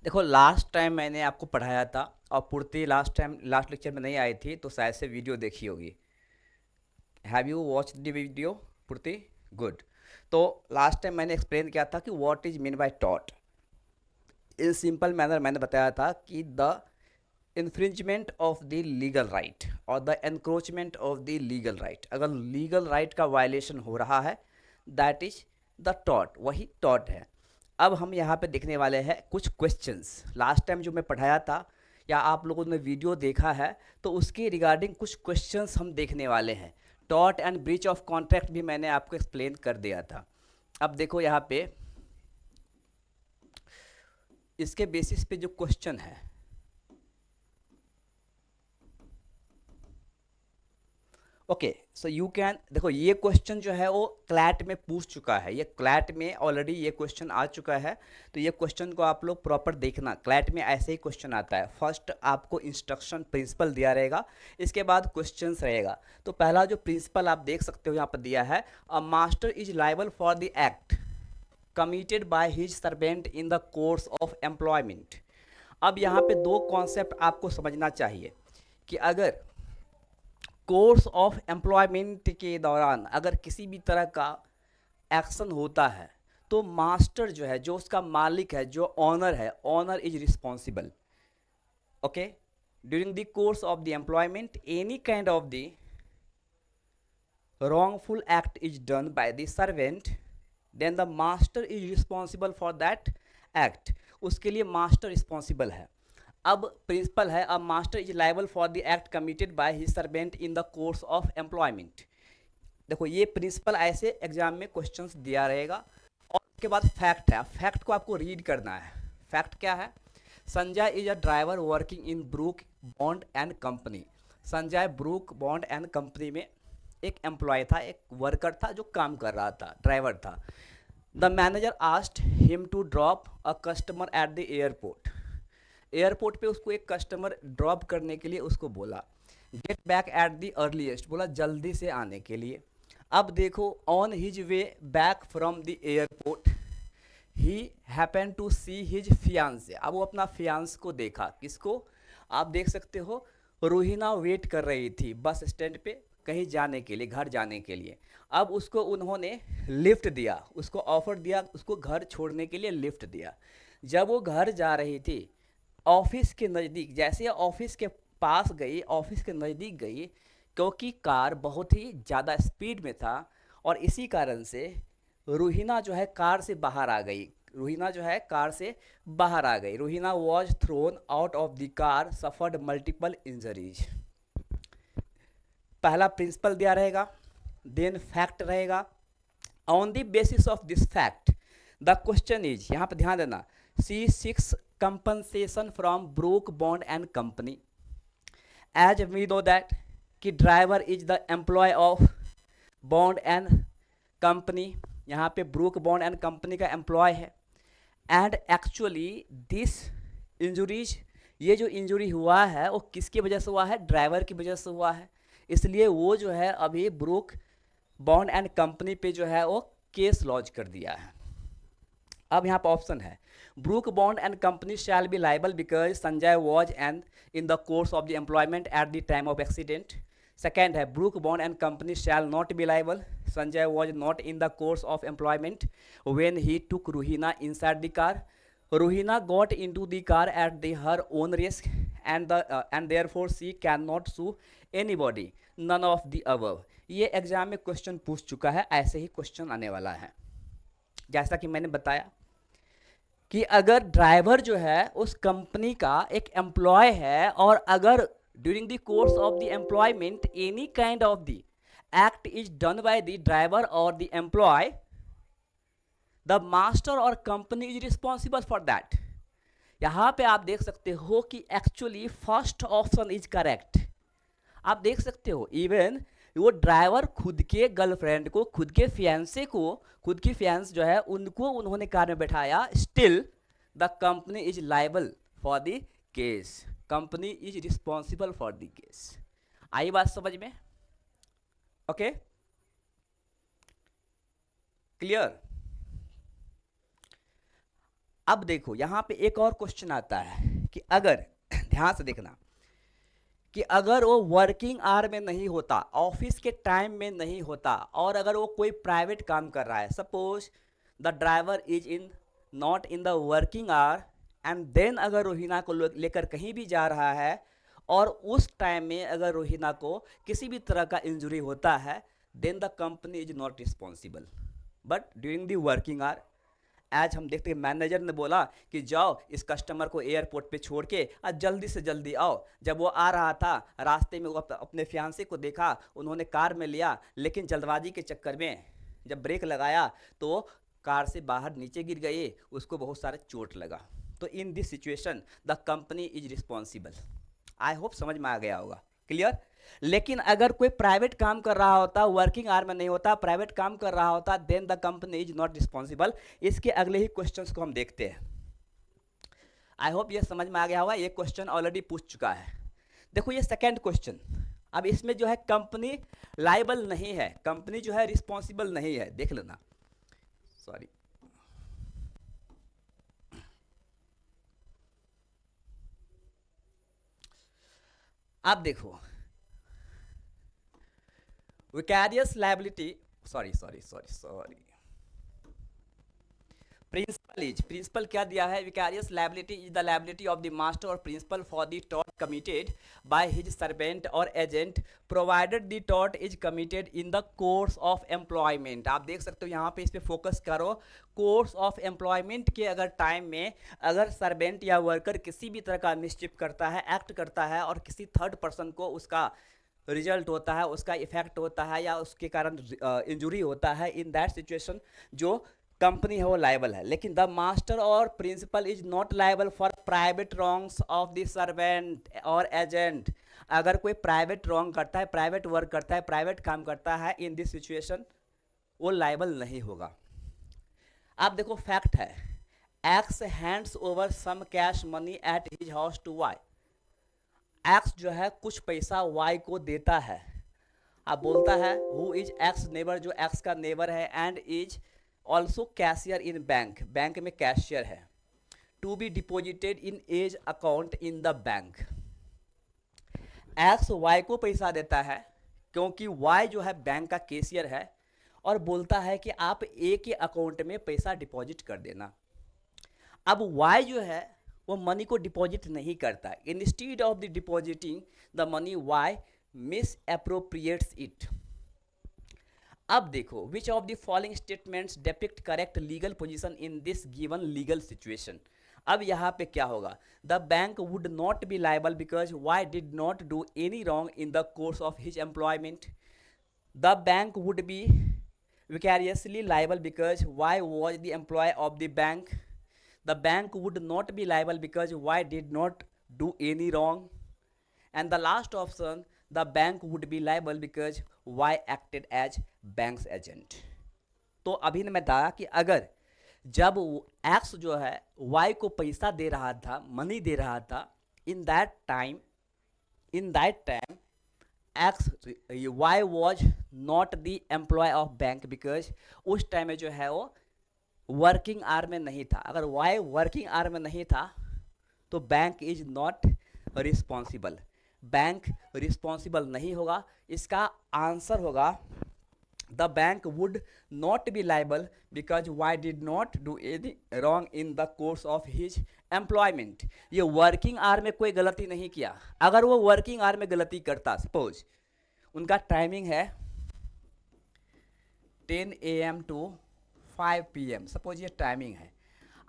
देखो, last time मैंने आपको पढ़ाया था और पूर्ति लास्ट लेक्चर में नहीं आई थी, तो शायद से वीडियो देखी होगी। Have you watch the video Purti? Good. तो लास्ट टाइम मैंने एक्सप्लेन किया था कि व्हाट इज मीन बाय टॉट। इन सिंपल मैनर मैंने बताया था कि the infringement of the legal right और the encroachment of the legal right, अगर लीगल राइट का वायलेशन हो रहा है, दैट इज द टॉट, वही टॉट है। अब हम यहाँ पे देखने वाले हैं कुछ क्वेश्चंस। लास्ट टाइम जो मैं पढ़ाया था या आप लोगों ने वीडियो देखा है, तो उसके रिगार्डिंग कुछ क्वेश्चंस हम देखने वाले हैं। Taught and breach of contract भी मैंने आपको एक्सप्लेन कर दिया था। अब देखो यहाँ पे इसके बेसिस पे जो क्वेश्चन है, ओके, सो यू कैन देखो, ये क्वेश्चन जो है वो क्लैट में पूछ चुका है, ये क्लैट में ऑलरेडी ये क्वेश्चन आ चुका है। तो ये क्वेश्चन को आप लोग प्रॉपर देखना, क्लैट में ऐसे ही क्वेश्चन आता है। फर्स्ट आपको इंस्ट्रक्शन प्रिंसिपल दिया रहेगा, इसके बाद क्वेश्चंस रहेगा। तो पहला जो प्रिंसिपल आप देख सकते हो यहाँ पर दिया है, a master is liable for the act committed by his servant in the course of employment. अब यहाँ पे दो कॉन्सेप्ट आपको समझना चाहिए कि अगर कोर्स ऑफ एम्प्लॉयमेंट के दौरान अगर किसी भी तरह का एक्शन होता है, तो मास्टर जो है, जो उसका मालिक है, जो ऑनर है, owner is responsible. Okay, during the course of the employment any kind of the wrongful act is done by the servant, then the master is responsible for that act। उसके लिए मास्टर रिस्पॉन्सिबल है। अब principal है, अब master is liable for the act committed by his servant in the course of employment. देखो, ये principal ऐसे exam में क्वेश्चंस दिया रहेगा। और उसके बाद फैक्ट है, फैक्ट को आपको रीड करना है। फैक्ट क्या है? Sanjay is a driver working in Brook Bond and company. Sanjay Brook Bond and company में एक एम्प्लॉय था, एक वर्कर था जो काम कर रहा था, ड्राइवर था। The manager asked him to drop a customer at the airport. Airport पे उसको एक कस्टमर ड्रॉप करने के लिए उसको बोला, get back at the earliest, बोला जल्दी से आने के लिए। अब देखो, on his way back from the airport he happen to see his fiancee. अब वो अपना फियांस को देखा। किसको? आप देख सकते हो, रूहिना वेट कर रही थी बस स्टैंड पे कहीं जाने के लिए, घर जाने के लिए। अब उसको उन्होंने लिफ्ट दिया, उसको ऑफर दिया, उसको घर छोड़ने के लिए लिफ्ट दिया। जब वो घर जा रही थी, ऑफिस के नज़दीक, जैसे ऑफिस के पास गई, ऑफिस के नज़दीक गई, क्योंकि कार बहुत ही ज़्यादा स्पीड में था और इसी कारण से रूहिना जो है कार से बाहर आ गई। रूहिना जो है कार से बाहर आ गई। Ruhina was thrown out of the car, suffered multiple injuries. पहला प्रिंसिपल दिया रहेगा, देन फैक्ट रहेगा। On the basis of this fact the question is, यहाँ पर ध्यान देना, seeks compensation from Brooke Bond and company. As we know that कि driver is the employ of Bond and company, यहाँ पे Brooke Bond and company का employ है। And actually this injuries, ये जो इंजुरी हुआ है वो किसकी वजह से हुआ है? ड्राइवर की वजह से हुआ है। इसलिए वो जो है अभी ब्रूक बॉन्ड एंड कंपनी पे जो है वो केस लॉन्च कर दिया है। अब यहाँ पर ऑप्शन है, Brooke Bond and company shall be liable because Sanjay was and in the course of the employment at the time of accident. Second है, Brooke Bond and company shall not be liable, Sanjay was not in the course of employment when he took Ruhina inside the car, Ruhina got into the car at the her own risk and therefore she can not sue anybody, none of the above. ये exam में question पूछ चुका है, ऐसे ही question आने वाला है। जैसा कि मैंने बताया कि अगर ड्राइवर जो है उस कंपनी का एक एम्प्लॉय है और अगर during the course of the employment any kind of the act is done by the driver और द एम्प्लॉय, द मास्टर और company is responsible for that. यहां पे आप देख सकते हो कि actually first option is correct. आप देख सकते हो, इवन वो ड्राइवर खुद के गर्लफ्रेंड को, खुद के फियांसे को, खुद की फियांस जो है उनको उन्होंने कार में बैठाया, still the company is liable for the case, company is responsible for the case. आई बात समझ में? Okay, clear? अब देखो यहाँ पे एक और क्वेश्चन आता है कि अगर ध्यान से देखना कि अगर वो वर्किंग आवर में नहीं होता, ऑफिस के टाइम में नहीं होता, और अगर वो कोई प्राइवेट काम कर रहा है, suppose the driver is in not in the working hour, and then अगर रोहिना को लेकर कहीं भी जा रहा है और उस टाइम में अगर रोहिना को किसी भी तरह का इंजरी होता है, then the company is not responsible. But during the working hour, आज हम देखते हैं मैनेजर ने बोला कि जाओ इस कस्टमर को एयरपोर्ट पे छोड़ के आज जल्दी से जल्दी आओ। जब वो आ रहा था, रास्ते में वो अपने फियांसे को देखा, उन्होंने कार में लिया, लेकिन जल्दबाजी के चक्कर में जब ब्रेक लगाया तो कार से बाहर नीचे गिर गए, उसको बहुत सारे चोट लगा। तो इन this situation the company is responsible. I hope समझ में आ गया होगा, क्लियर। लेकिन अगर कोई प्राइवेट काम कर रहा होता, वर्किंग आवर में नहीं होता, प्राइवेट काम कर रहा होता, then the company is not responsible. इसके अगले ही क्वेश्चंस को हम देखते हैं। आई होप ये समझ में आ गया होगा, ये क्वेश्चन ऑलरेडी पूछ चुका है। देखो ये सेकेंड क्वेश्चन, अब इसमें जो है कंपनी लाइबल नहीं है, कंपनी जो है रिस्पॉन्सिबल नहीं है, देख लेना, सॉरी। आप देखो विकैरियस लायबिलिटी, सॉरी, प्रिंसिपल क्या दिया है, vicarious liability is the liability of the master और principal for the tort committed by his servant और agent provided the tort is committed in the course of employment. आप देख सकते हो यहाँ पे इस पे फोकस करो, कोर्स ऑफ एम्प्लॉयमेंट के अगर टाइम में अगर सर्वेंट या वर्कर किसी भी तरह का मिसचिफ करता है, एक्ट करता है, और किसी थर्ड पर्सन को उसका रिजल्ट होता है, उसका इफेक्ट होता है, या उसके कारण इंजुरी होता है, इन दैट सिचुएशन जो कंपनी है वो लायबल है। लेकिन द मास्टर और principal is not liable for private wrongs of the servant और एजेंट। अगर कोई प्राइवेट रॉन्ग करता है, प्राइवेट वर्क करता है, प्राइवेट काम करता है, इन दिस सिचुएशन वो लायबल नहीं होगा। आप देखो फैक्ट है, X hands over some cash money at his house to Y. X जो है कुछ पैसा वाई को देता है, अब बोलता है हु इज एक्स नेबर, जो एक्स का नेबर है, and is also cashier in bank, bank में कैशियर है, to be deposited in X's account in the bank. X Y को पैसा देता है क्योंकि वाई जो है बैंक का कैशियर है, और बोलता है कि आप ए के अकाउंट में पैसा डिपॉजिट कर देना। अब वाई जो है वो मनी को डिपॉजिट नहीं करता, instead of the depositing the money Y misappropriates it. अब देखो which of the following statements depict correct legal position in this given legal situation. अब यहाँ पे क्या होगा, the bank would not be liable because Y did not do any wrong in the course of his employment. The bank would be vicariously liable because Y was the employee of the bank. The bank would not be liable because Y did not do any wrong. And the last option, the bank would be liable because Y acted as bank's agent. तो अभी ने मैं बताया कि अगर जब X जो है Y को पैसा दे रहा था, मनी दे रहा था, in that time X Y was not the employee of bank because उस टाइम में जो है वो वर्किंग आवर में नहीं था। अगर Y वर्किंग आवर में नहीं था तो bank is not responsible, bank responsible नहीं होगा। इसका आंसर होगा the bank would not be liable because Y did not do any wrong in the course of his employment. ये वर्किंग आवर में कोई गलती नहीं किया। अगर वो वर्किंग आवर में गलती करता, सपोज उनका टाइमिंग है 10 AM टू 5 PM, सपोज ये टाइमिंग है।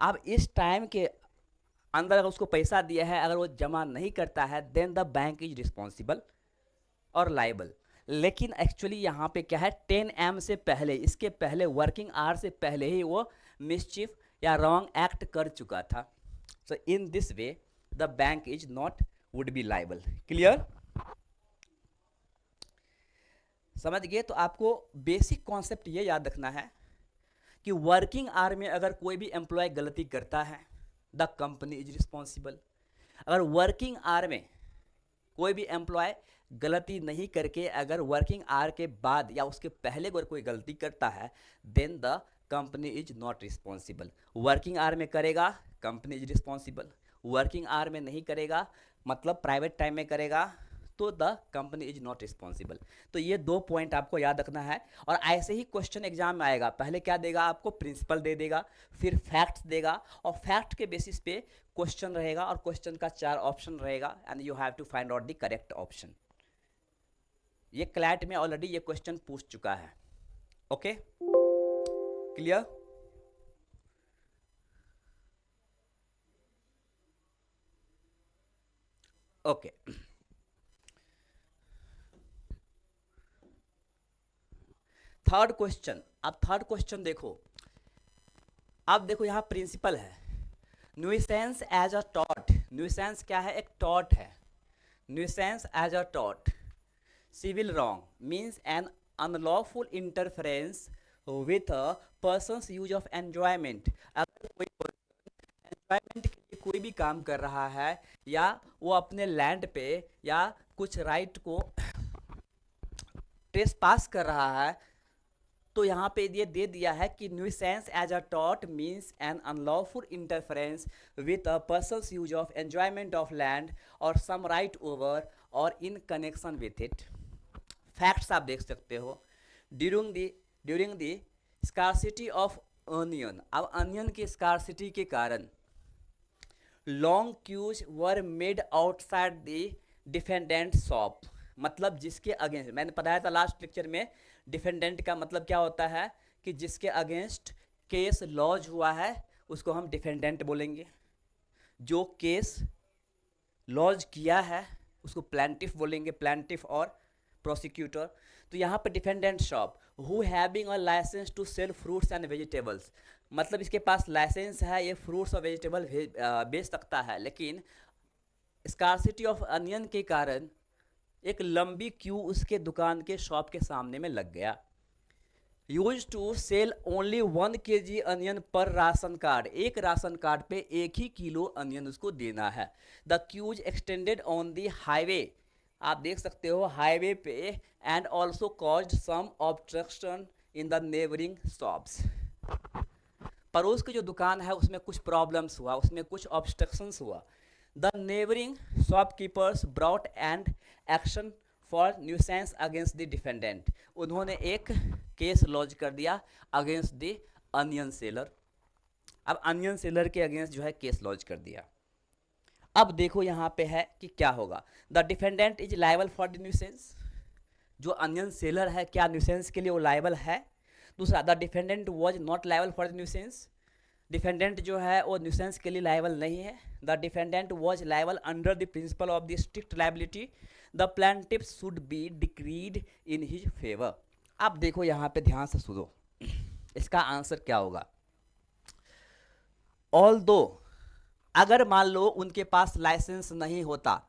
अब इस टाइम के अंदर अगर उसको पैसा दिया है, अगर वो जमा नहीं करता है, then the bank is responsible और लायबल। लेकिन एक्चुअली यहाँ पे क्या है, 10 AM से पहले, इसके पहले वर्किंग आवर से पहले ही वो मिसचिफ या रॉन्ग एक्ट कर चुका था। So in this way the bank is not would be liable. Clear, समझ गए। तो आपको बेसिक कॉन्सेप्ट ये याद रखना है कि वर्किंग आवर में अगर कोई भी एम्प्लॉय गलती करता है, द कंपनी इज रिस्पॉन्सिबल। अगर वर्किंग आवर में कोई भी एम्प्लॉय गलती नहीं करके अगर वर्किंग आवर के बाद या उसके पहले अगर कोई गलती करता है, then the company is not responsible. Working hour में करेगा, company is responsible. Working hour में नहीं करेगा, मतलब प्राइवेट टाइम में करेगा, तो the company is not responsible. तो ये 2 पॉइंट आपको याद रखना है। और ऐसे ही क्वेश्चन एग्जाम में आएगा, पहले क्या देगा आपको, प्रिंसिपल दे देगा, फिर फैक्ट्स देगा, और फैक्ट के बेसिस पे क्वेश्चन रहेगा, और क्वेश्चन का 4 ऑप्शन रहेगा, and you have to find out the correct option. ये क्लैट में ऑलरेडी ये क्वेश्चन पूछ चुका है। Okay, clear? Okay, third question. अब थर्ड क्वेश्चन देखो, अब देखो यहाँ प्रिंसिपल है, न्यूसेंस एज अ टॉट। न्यूसेंस क्या है, एक टॉट है। न्यूसेंस एज अ टॉट, civil wrong means an unlawful interference with a person's use of enjoyment. अगर कोई एंजॉयमेंट के लिए कोई भी काम कर रहा है, या वो अपने लैंड पे या कुछ राइट को ट्रेस पास कर रहा है, तो यहाँ पे ये दे दिया है कि न्यूसेंस एज अ टॉट means an unlawful interference with a person's use of enjoyment of land और सम राइट ओवर और in connection with it. Facts आप देख सकते हो, during the scarcity of onion. अब अनियन की स्कार्सिटी के कारण long queues were made outside the defendant shop. मतलब जिसके अगेंस्ट, मैंने बताया था लास्ट लेक्चर में, डिफेंडेंट का मतलब क्या होता है कि जिसके अगेंस्ट केस लॉज हुआ है उसको हम डिफेंडेंट बोलेंगे, जो केस लॉज किया है उसको प्लेंटिफ बोलेंगे, प्लेंटिफ और प्रोसिक्यूटर। तो यहाँ पे defendant shop who having a licence to sell fruits and vegetables, मतलब इसके पास लाइसेंस है, ये फ्रूट्स और वेजिटेबल बेच सकता है, लेकिन स्कार्सिटी ऑफ अनियन के कारण एक लंबी क्यू उसके दुकान के शॉप के सामने में लग गया। Use to sell only 1 kg onion per ration card, एक राशन कार्ड पे 1 ही किलो अनियन उसको देना है। The queues extended on the highway, आप देख सकते हो हाईवे पे, and also caused some obstruction in the neighbouring shops. पड़ोस की जो दुकान है उसमें कुछ प्रॉब्लम्स हुआ, उसमें कुछ ऑब्स्ट्रक्शंस हुआ। The neighbouring shopkeepers brought and action for nuisance against the defendant, उन्होंने एक केस लॉन्च कर दिया अगेंस्ट द अनियन सेलर। अब अनियन सेलर के अगेंस्ट जो है केस लॉन्च कर दिया। अब देखो यहाँ पे है कि क्या होगा, the defendant is liable for the nuisance, जो अनियन सेलर है क्या न्यूसेंस के लिए वो लायबल है। दूसरा, the defendant was not liable for the nuisance, defendant जो है वो न्यूसेंस के लिए लायबल नहीं है। The defendant was liable under the principle of the strict liability, the plaintiff should be decreed in his favour. अब देखो यहाँ पे ध्यान से सुनो, इसका आंसर क्या होगा। ऑल दो, अगर मान लो उनके पास लाइसेंस नहीं होता,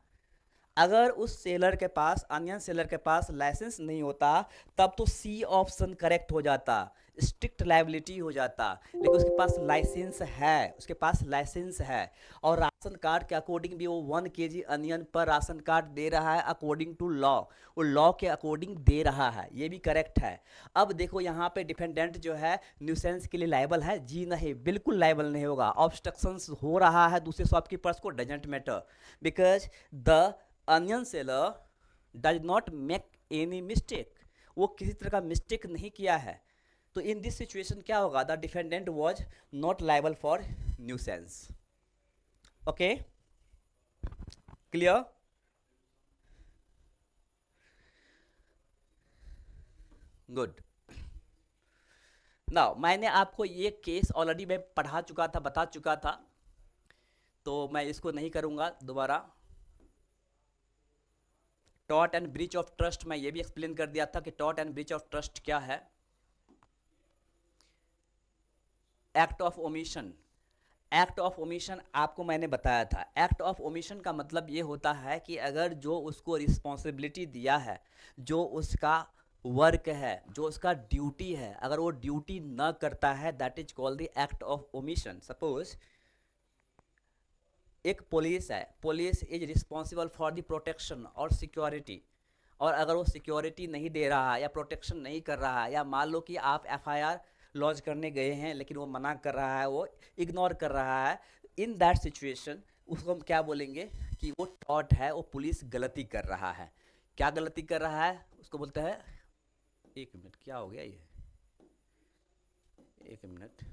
अगर उस सेलर के पास, अनियन सेलर के पास लाइसेंस नहीं होता, तब तो सी ऑप्शन करेक्ट हो जाता, स्ट्रिक्ट लाइबिलिटी हो जाता। लेकिन उसके पास लाइसेंस है, उसके पास लाइसेंस है, और राशन कार्ड के अकॉर्डिंग भी वो 1 kg onion per ration card दे रहा है अकॉर्डिंग टू लॉ, वो लॉ के अकॉर्डिंग दे रहा है, ये भी करेक्ट है। अब देखो यहाँ पे डिफेंडेंट जो है न्यूसेंस के लिए लायबल है, जी नहीं, बिल्कुल लायबल नहीं होगा। ऑब्स्ट्रक्शंस हो रहा है दूसरे शॉपकीपर्स को, doesn't matter, because the onion seller does not make any mistake, वो किसी तरह का मिस्टेक नहीं किया है। तो इन दिस सिचुएशन क्या होगा, the defendant was not liable for nuisance. Okay, clear? Good. Now मैंने आपको ये केस ऑलरेडी मैं पढ़ा चुका था, बता चुका था, तो मैं इसको नहीं करूँगा दोबारा। Taught and breach of trust, मैं ये भी एक्सप्लेन कर दिया था कि taught and breach of trust क्या है। Act of omission, act of omission आपको मैंने बताया था। एक्ट ऑफ ओमिशन का मतलब ये होता है कि अगर जो उसको रिस्पॉन्सिबिलिटी दिया है, जो उसका वर्क है, जो उसका ड्यूटी है, अगर वो ड्यूटी न करता है, that is called the act of omission. Suppose एक पुलिस है, police is responsible for the protection और सिक्योरिटी, और अगर वो सिक्योरिटी नहीं दे रहा है या प्रोटेक्शन नहीं कर रहा है, या मान लो कि आप एफआईआर लॉन्च करने गए हैं लेकिन वो मना कर रहा है, वो इग्नोर कर रहा है, इन दैट सिचुएशन उसको हम क्या बोलेंगे कि वो टॉट है, वो पुलिस गलती कर रहा है। क्या गलती कर रहा है उसको बोलते हैं, एक मिनट क्या हो गया ये, एक मिनट,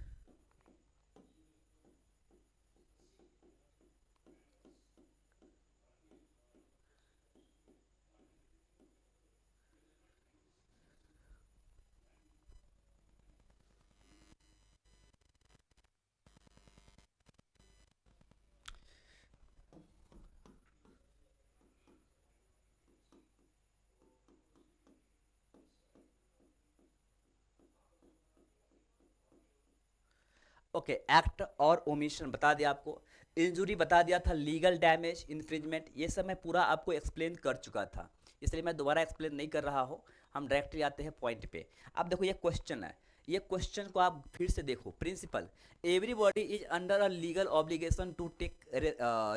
ओके एक्ट और ओमिशन बता दिया आपको, इंजुरी बता दिया था, लीगल डैमेज, इन्फ्रिंजमेंट, ये सब मैं पूरा आपको एक्सप्लेन कर चुका था, इसलिए मैं दोबारा एक्सप्लेन नहीं कर रहा हूँ। हम डायरेक्टली आते हैं पॉइंट पे। अब देखो ये क्वेश्चन है, ये क्वेश्चन को आप फिर से देखो। Principal, everybody is under a legal obligation to take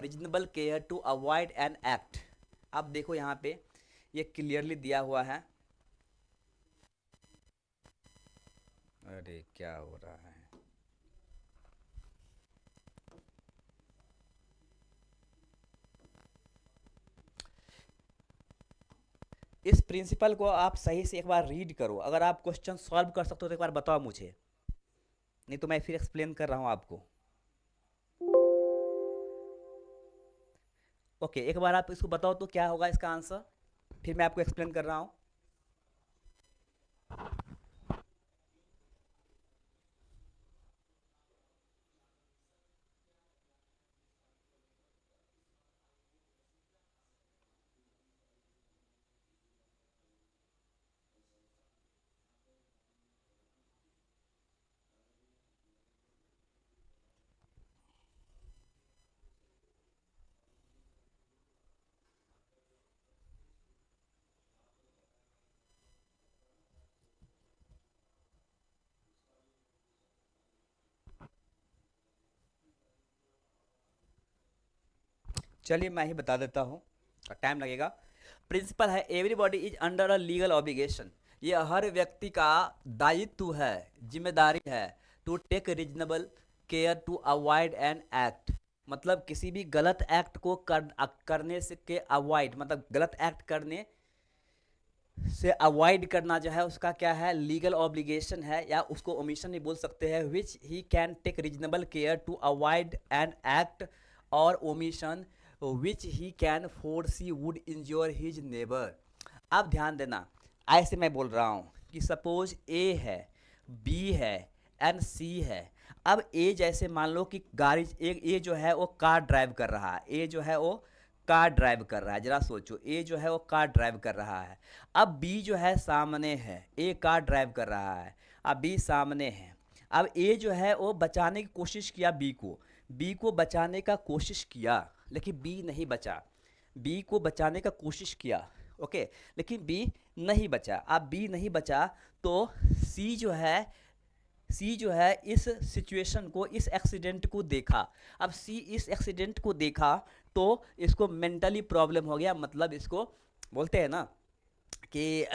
reasonable care to avoid an act. अब देखो यहाँ पे ये क्लियरली दिया हुआ है। अरे क्या हो रहा है, इस प्रिंसिपल को आप सही से एक बार रीड करो, अगर आप क्वेश्चन सॉल्व कर सकते हो तो एक बार बताओ मुझे, नहीं तो मैं फिर एक्सप्लेन कर रहा हूँ आपको। ओके एक बार आप इसको बताओ तो क्या होगा इसका आंसर, फिर मैं आपको एक्सप्लेन कर रहा हूँ। चलिए मैं ही बता देता हूँ, टाइम लगेगा। प्रिंसिपल है everybody is under a legal obligation, ये हर व्यक्ति का दायित्व है, जिम्मेदारी है, to take reasonable care to avoid an act, मतलब किसी भी गलत एक्ट को करने से के अवॉइड, मतलब गलत एक्ट करने से अवॉइड करना जो है उसका क्या है, लीगल ऑब्लिगेशन है, या उसको ओमिशन भी बोल सकते हैं, which he can take reasonable care to avoid an act और omission which he can foresee would injure his neighbour. अब ध्यान देना, ऐसे मैं बोल रहा हूँ कि सपोज ए है, बी है एंड सी है। अब ए जैसे मान लो कि गाड़ी, ए जो है वो कार ड्राइव कर रहा है, ए जो है वो कार ड्राइव कर रहा है, जरा सोचो, ए जो है वो कार ड्राइव कर रहा है। अब बी जो है सामने है, ए कार ड्राइव कर रहा है, अब बी सामने है। अब ए जो है वो बचाने की कोशिश किया बी को बचाने का कोशिश किया, लेकिन बी नहीं बचा, बी को बचाने का कोशिश किया, ओके, लेकिन बी नहीं बचा। अब बी नहीं बचा तो सी जो है, सी जो है इस सिचुएशन को, इस एक्सीडेंट को देखा। अब सी इस एक्सीडेंट को देखा तो इसको मेंटली प्रॉब्लम हो गया, मतलब इसको बोलते हैं ना कि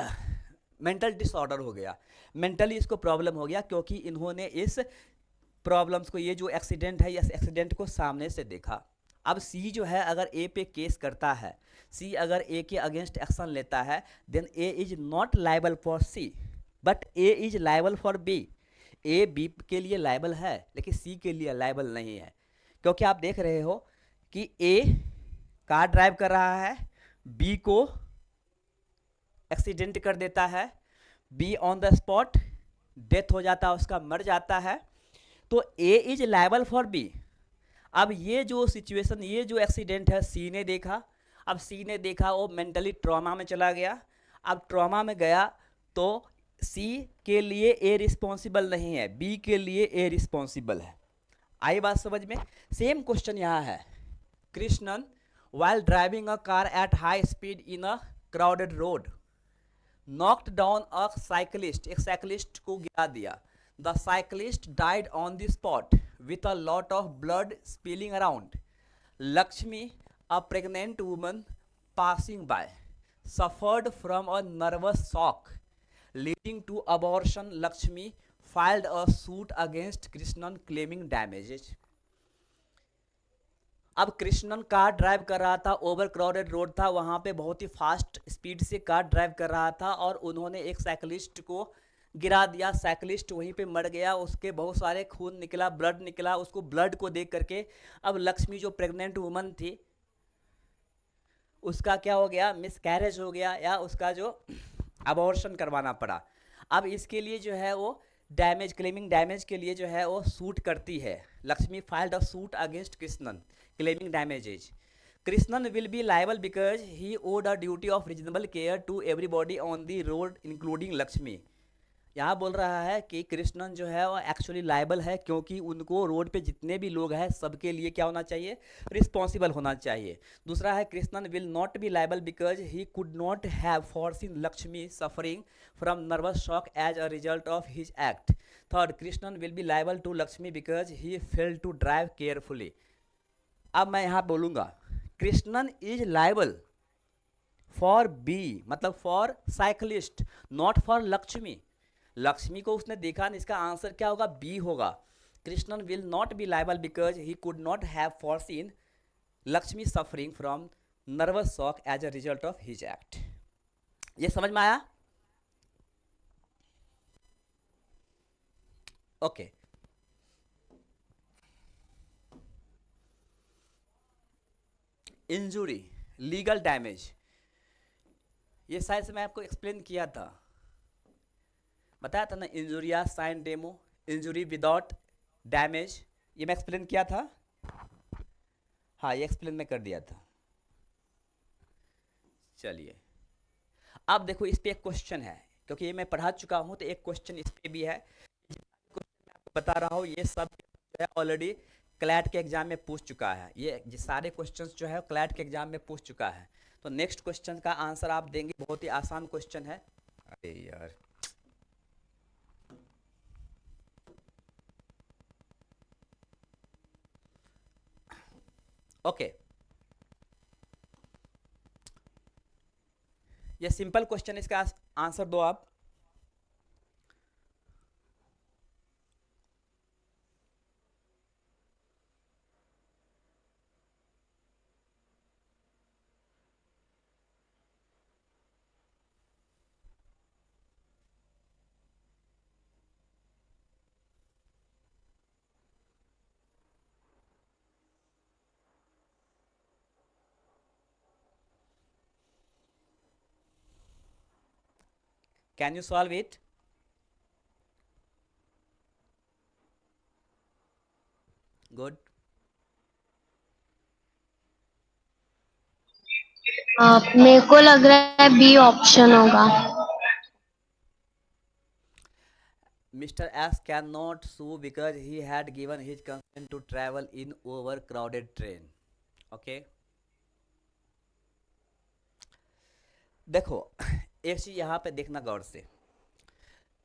मेंटल डिसऑर्डर हो गया, मेंटली इसको प्रॉब्लम हो गया, क्योंकि इन्होंने इस प्रॉब्लम्स को, ये जो एक्सीडेंट है, इस एक्सीडेंट को सामने से देखा। अब सी जो है अगर ए पे केस करता है, सी अगर ए के अगेंस्ट एक्शन लेता है, then A is not liable for C but A is liable for B. A B के लिए लाइबल है लेकिन सी के लिए लाइबल नहीं है, क्योंकि आप देख रहे हो कि ए कार ड्राइव कर रहा है, बी को एक्सीडेंट कर देता है, be on the spot death हो जाता है, उसका मर जाता है, तो ए इज लाइबल फॉर बी। अब ये जो सिचुएशन, ये जो एक्सीडेंट है सी ने देखा, अब सी ने देखा वो मेंटली ट्रॉमा में चला गया। अब ट्रॉमा में गया तो सी के लिए ए रिस्पॉन्सिबल नहीं है, बी के लिए ए रिस्पॉन्सिबल है। आई बात समझ में? सेम क्वेश्चन यहाँ है, Krishnan while driving a car at high speed in a crowded road knocked down a cyclist, एक साइकिलिस्ट को गिरा दिया। The cyclist died on the spot with a lot of blood spilling around. Lakshmi, a pregnant woman passing by, suffered from a nervous shock leading to abortion. Lakshmi filed a suit against Krishnan claiming damages. अब Krishnan car drive कर रहा था, over crowded road था, वहाँ पे बहुत ही fast speed से car drive कर रहा था और उन्होंने एक साइकिलिस्ट को गिरा दिया। साइकिलिस्ट वहीं पे मर गया, उसके बहुत सारे खून निकला, ब्लड निकला। उसको ब्लड को देख करके अब लक्ष्मी जो प्रेग्नेंट वुमन थी उसका क्या हो गया, मिसकैरेज हो गया या उसका जो अबॉर्शन करवाना पड़ा। अब इसके लिए जो है वो डैमेज क्लेमिंग डैमेज के लिए जो है वो सूट करती है। Lakshmi filed a suit against Krishnan claiming damages. Krishnan will be liable because he owed a duty of reasonable care to everybody on the road including Lakshmi. यहाँ बोल रहा है कि कृष्णन जो है वो एक्चुअली लाइबल है क्योंकि उनको रोड पे जितने भी लोग हैं सबके लिए क्या होना चाहिए, रिस्पॉन्सिबल होना चाहिए। दूसरा है Krishnan will not be liable because he could not have foreseen Lakshmi suffering from nervous shock as a result of his act. Third, Krishnan will be liable to Lakshmi because he failed to drive carefully. अब मैं यहाँ बोलूँगा Krishnan is liable for B, मतलब for cyclist, not for Lakshmi. Lakshmi को उसने देखा नहीं, इसका आंसर क्या होगा, बी होगा। Krishnan will not be liable because he could not have foreseen Lakshmi suffering from nervous shock as a result of his act. ये समझ में आया? ओके। इंजुरी, लीगल डैमेज, ये शायद से मैं आपको एक्सप्लेन किया था, बताया था ना, injuria sine damno, injury without damage, ये मैं एक्सप्लेन किया था। हाँ, ये एक्सप्लेन मैं कर दिया था। चलिए अब देखो इस पे एक क्वेश्चन है, क्योंकि ये मैं पढ़ा चुका हूँ तो एक क्वेश्चन इस पे भी है। क्वेश्चन मैं आपको बता रहा हूँ ये सब जो है ऑलरेडी क्लैट के एग्जाम में पूछ चुका है। ये सारे क्वेश्चंस जो है क्लैट के एग्जाम में पूछ चुका है। तो नेक्स्ट क्वेश्चन का आंसर आप देंगे, बहुत ही आसान क्वेश्चन है। अरे यार, ओके, ये सिंपल क्वेश्चन, इसका आंसर दो आप। Can you solve it? Good. मेरे को लग रहा है बी ऑप्शन होगा। Mr. X cannot sue because he had given his consent to travel in overcrowded train. Okay. देखो एक चीज यहाँ पे देखना गौर से।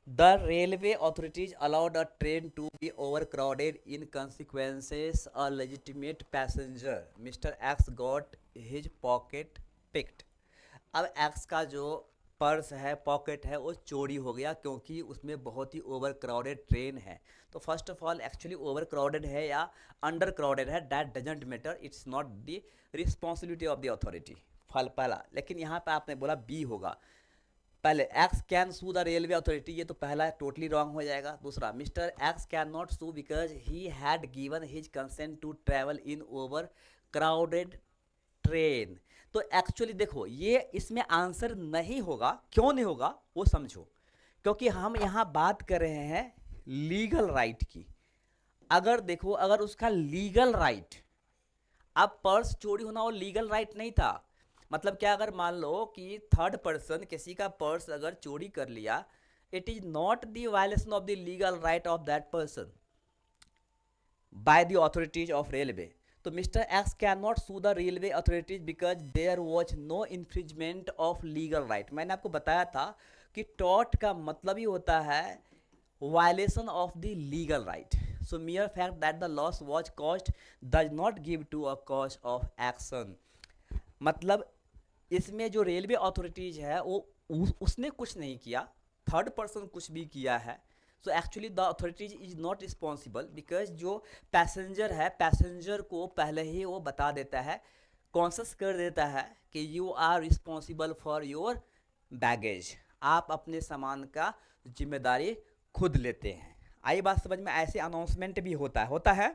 The railway authorities allowed a train to be overcrowded in consequences a legitimate passenger Mr. X got his pocket picked. अब x का जो पर्स है, पॉकेट है, वो चोरी हो गया क्योंकि उसमें बहुत ही ओवर क्राउडेड ट्रेन है। तो first of all actually over crowded है या अंडर क्राउडेड है, that doesn't matter, it's not the responsibility of the authority. फल पहला, लेकिन यहाँ पे आपने बोला बी होगा। पहले X can sue the railway authority, ये तो पहला टोटली रॉन्ग हो जाएगा। दूसरा, mister X can not sue because he had given his consent to travel in over crowded train. तो एक्चुअली देखो ये इसमें आंसर नहीं होगा। क्यों नहीं होगा वो समझो, क्योंकि हम यहाँ बात कर रहे हैं लीगल राइट की। अगर देखो, अगर उसका लीगल राइट, अब पर्स चोरी होना वो लीगल राइट नहीं था। मतलब क्या, अगर मान लो कि थर्ड पर्सन किसी का पर्स अगर चोरी कर लिया, it is not the violation of the legal right of that person by the authorities of railway. तो mister X can not sue the railway authorities because there was no infringement of legal right. मैंने आपको बताया था कि taught का मतलब ही होता है violation of the legal right. So mere fact that the loss was caused does not give to a cause of action. मतलब इसमें जो रेलवे अथॉरिटीज है वो उसने कुछ नहीं किया, थर्ड पर्सन कुछ भी किया है। So actually the authority is not responsible, because जो पैसेंजर है, पैसेंजर को पहले ही वो बता देता है, कॉन्शस कर देता है कि you are responsible for your baggage, आप अपने सामान का जिम्मेदारी खुद लेते हैं। आई बात समझ में? ऐसे अनाउंसमेंट भी होता है।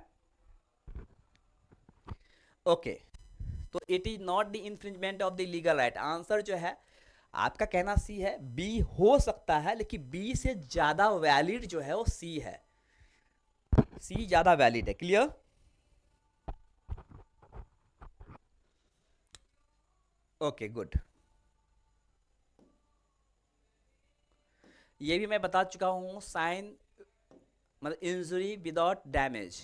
ओके, तो it is not the infringement of the legal right. Answer जो है आपका कहना सी है, बी हो सकता है, लेकिन बी से ज्यादा वैलिड जो है वो सी है, सी ज्यादा वैलिड है। क्लियर? Okay, good. ये भी मैं बता चुका हूं, साइन मतलब इंजरी विदाउट डैमेज,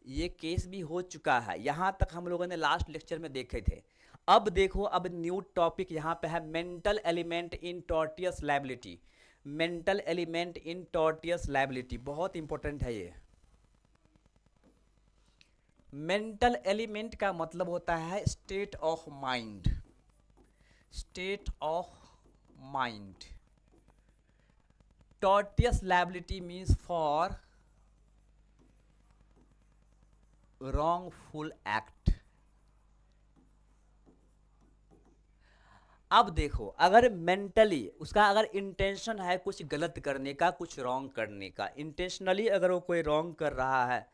ये केस भी हो चुका है। यहां तक हम लोगों ने लास्ट लेक्चर में देखे थे। अब देखो, अब न्यू टॉपिक यहां पे है, mental element in tortious liability. Mental element in tortious liability बहुत इंपॉर्टेंट है ये। मेंटल एलिमेंट का मतलब होता है state of mind, state of mind. Tortious liability means for wrongful act। अब देखो, अगर मेंटली उसका अगर इंटेंशन है कुछ गलत करने का, कुछ रॉन्ग करने का, इंटेंशनली अगर वो कोई रॉन्ग कर रहा है,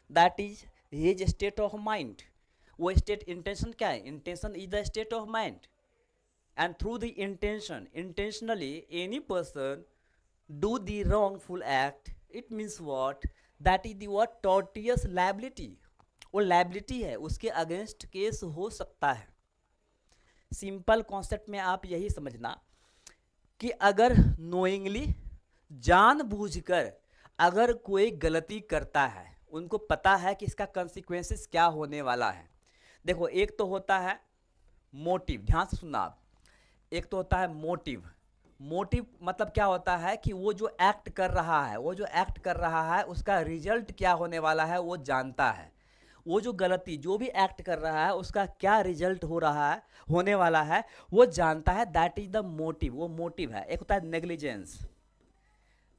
that is his state of mind. वो स्टेट, इंटेंशन क्या है? Intention is the state of mind, and through the intention, intentionally any person do the wrongful act, it means what? That is the what? Tortious liability. वो liability है, उसके against case हो सकता है। Simple concept में आप यही समझना कि अगर नोइंगली, जानबूझकर अगर कोई गलती करता है, उनको पता है कि इसका कंसिक्वेंसेस क्या होने वाला है। देखो, एक तो होता है मोटिव, ध्यान से सुनना आप। एक तो होता है मोटिव। मोटिव मतलब क्या होता है कि वो जो एक्ट कर रहा है, वो जो एक्ट कर रहा है उसका रिजल्ट क्या होने वाला है वो जानता है। वो जो गलती, जो भी एक्ट कर रहा है उसका क्या रिजल्ट हो रहा है, होने वाला है, वो जानता है। दैट इज द मोटिव, वो मोटिव है। एक होता है नेग्लिजेंस।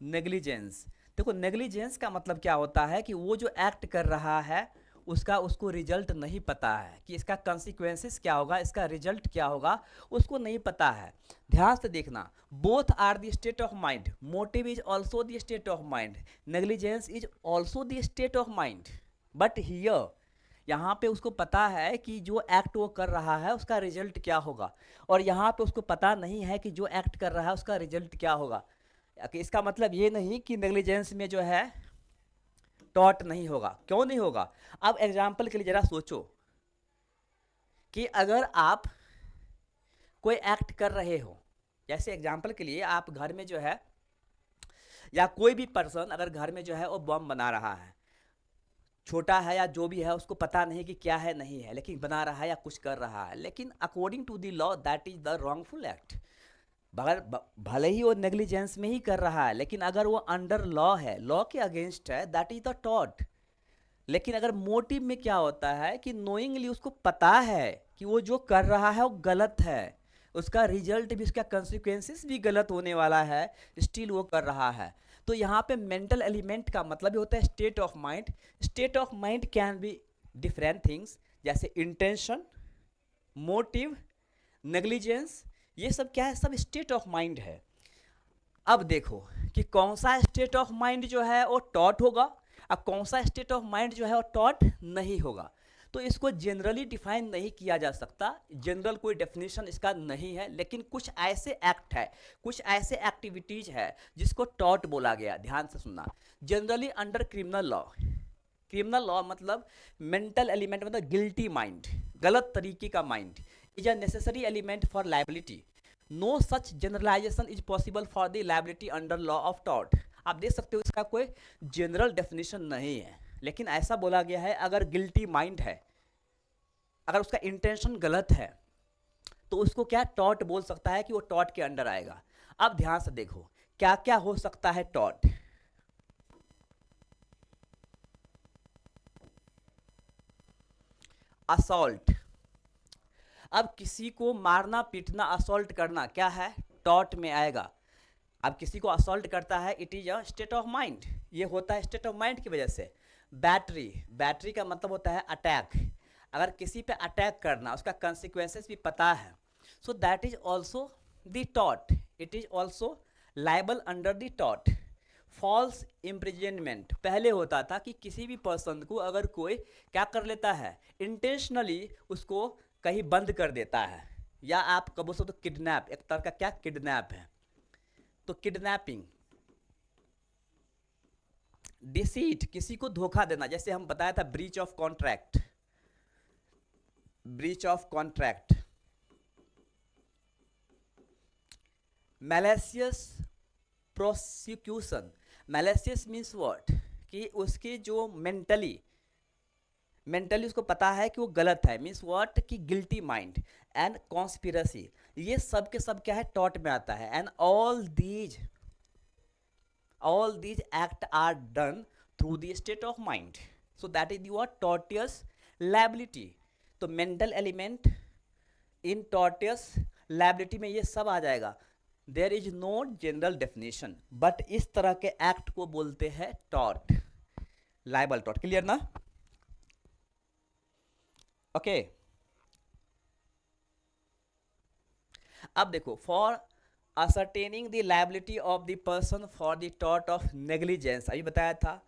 नेग्लिजेंस, देखो नेग्लिजेंस का मतलब क्या होता है कि वो जो एक्ट कर रहा है उसको रिजल्ट नहीं पता है कि इसका कंसिक्वेंसेस क्या होगा, इसका रिजल्ट क्या होगा, उसको नहीं पता है। ध्यान से देखना, both are the state of mind. Motive is also the state of mind, negligence is also the state of mind. But here, यहाँ पे उसको पता है कि जो एक्ट वो कर रहा है उसका रिजल्ट क्या होगा, और यहाँ पे उसको पता नहीं है कि जो एक्ट कर रहा है उसका रिजल्ट क्या होगा। इसका मतलब ये नहीं कि नेग्लिजेंस में जो है टॉट नहीं होगा। क्यों नहीं होगा? अब एग्जाम्पल के लिए जरा सोचो कि अगर आप कोई एक्ट कर रहे हो, जैसे एग्जाम्पल के लिए आप घर में जो है, या कोई भी पर्सन अगर घर में जो है वो बम बना रहा है, छोटा है या जो भी है, उसको पता नहीं कि क्या है नहीं है, लेकिन बना रहा है या कुछ कर रहा है, लेकिन according to the law that is the wrongful act. भले ही वो नेग्लिजेंस में ही कर रहा है, लेकिन अगर वो अंडर लॉ है, लॉ के अगेंस्ट है, दैट इज द टॉट। लेकिन अगर मोटिव में क्या होता है कि नोइंगली उसको पता है कि वो जो कर रहा है वो गलत है, उसका रिजल्ट भी, उसका कंसिक्वेंसेस भी गलत होने वाला है, स्टिल वो कर रहा है। तो यहाँ पे मेंटल एलिमेंट का मतलब ही होता है state of mind. State of mind can be different things, जैसे इंटेंशन, मोटिव, नेग्लिजेंस, ये सब क्या है? सब स्टेट ऑफ माइंड है। अब देखो कि कौन सा स्टेट ऑफ माइंड जो है वो टॉट होगा, और कौन सा स्टेट ऑफ माइंड जो है वो टॉट नहीं होगा। तो इसको जनरली डिफाइन नहीं किया जा सकता, जनरल कोई डेफिनेशन इसका नहीं है, लेकिन कुछ ऐसे एक्ट है, कुछ ऐसे एक्टिविटीज है जिसको टॉट बोला गया। ध्यान से सुनना, generally under criminal law, criminal law मतलब मेंटल एलिमेंट मतलब गिल्टी माइंड, गलत तरीके का mind is a necessary element for liability. No such generalization is possible for the liability under law of टॉट। आप देख सकते हो इसका कोई जनरल डेफिनेशन नहीं है, लेकिन ऐसा बोला गया है अगर गिल्टी माइंड है, अगर उसका इंटेंशन गलत है, तो उसको क्या टॉट बोल सकता है कि वो टॉट के अंडर आएगा। अब ध्यान से देखो क्या क्या हो सकता है टॉट। असॉल्ट, अब किसी को मारना पीटना, असॉल्ट करना क्या है? टॉट में आएगा। अब किसी को असॉल्ट करता है, it is a state of mind, ये होता है स्टेट ऑफ माइंड की वजह से। बैटरी का मतलब होता है अटैक, अगर किसी पे अटैक करना, उसका कंसिक्वेंसेस भी पता है, so that is also the टॉट, it is also liable under the टॉट। फॉल्स इम्प्रिजनमेंट पहले होता था कि किसी भी पर्सन को अगर कोई क्या कर लेता है, इंटेंशनली उसको कहीं बंद कर देता है, या आप कब बोल सकते हो किडनैप, एक तरह का क्या किडनैप है, तो किडनैपिंग। डिसीट किसी को धोखा देना, जैसे हम बताया था breach of contract, breach of contract. Malicious prosecution, malicious means what, कि उसकी जो मेंटली उसको पता है कि वो गलत है, मीन्स व्हाट कि गिल्टी माइंड एंड कॉन्स्पिरसी, ये सब के सब क्या है, टॉट में आता है। And all these act are done through the state of mind, so that is your tortious liability. तो mental element in tortious liability में ये सब आ जाएगा। There is no general definition, but इस तरह के एक्ट को बोलते हैं टॉर्ट, लाइबल टॉर्ट। क्लियर ना? ओके अब देखो, for ascertaining the liability of the person for the tort of negligence, अभी बताया था,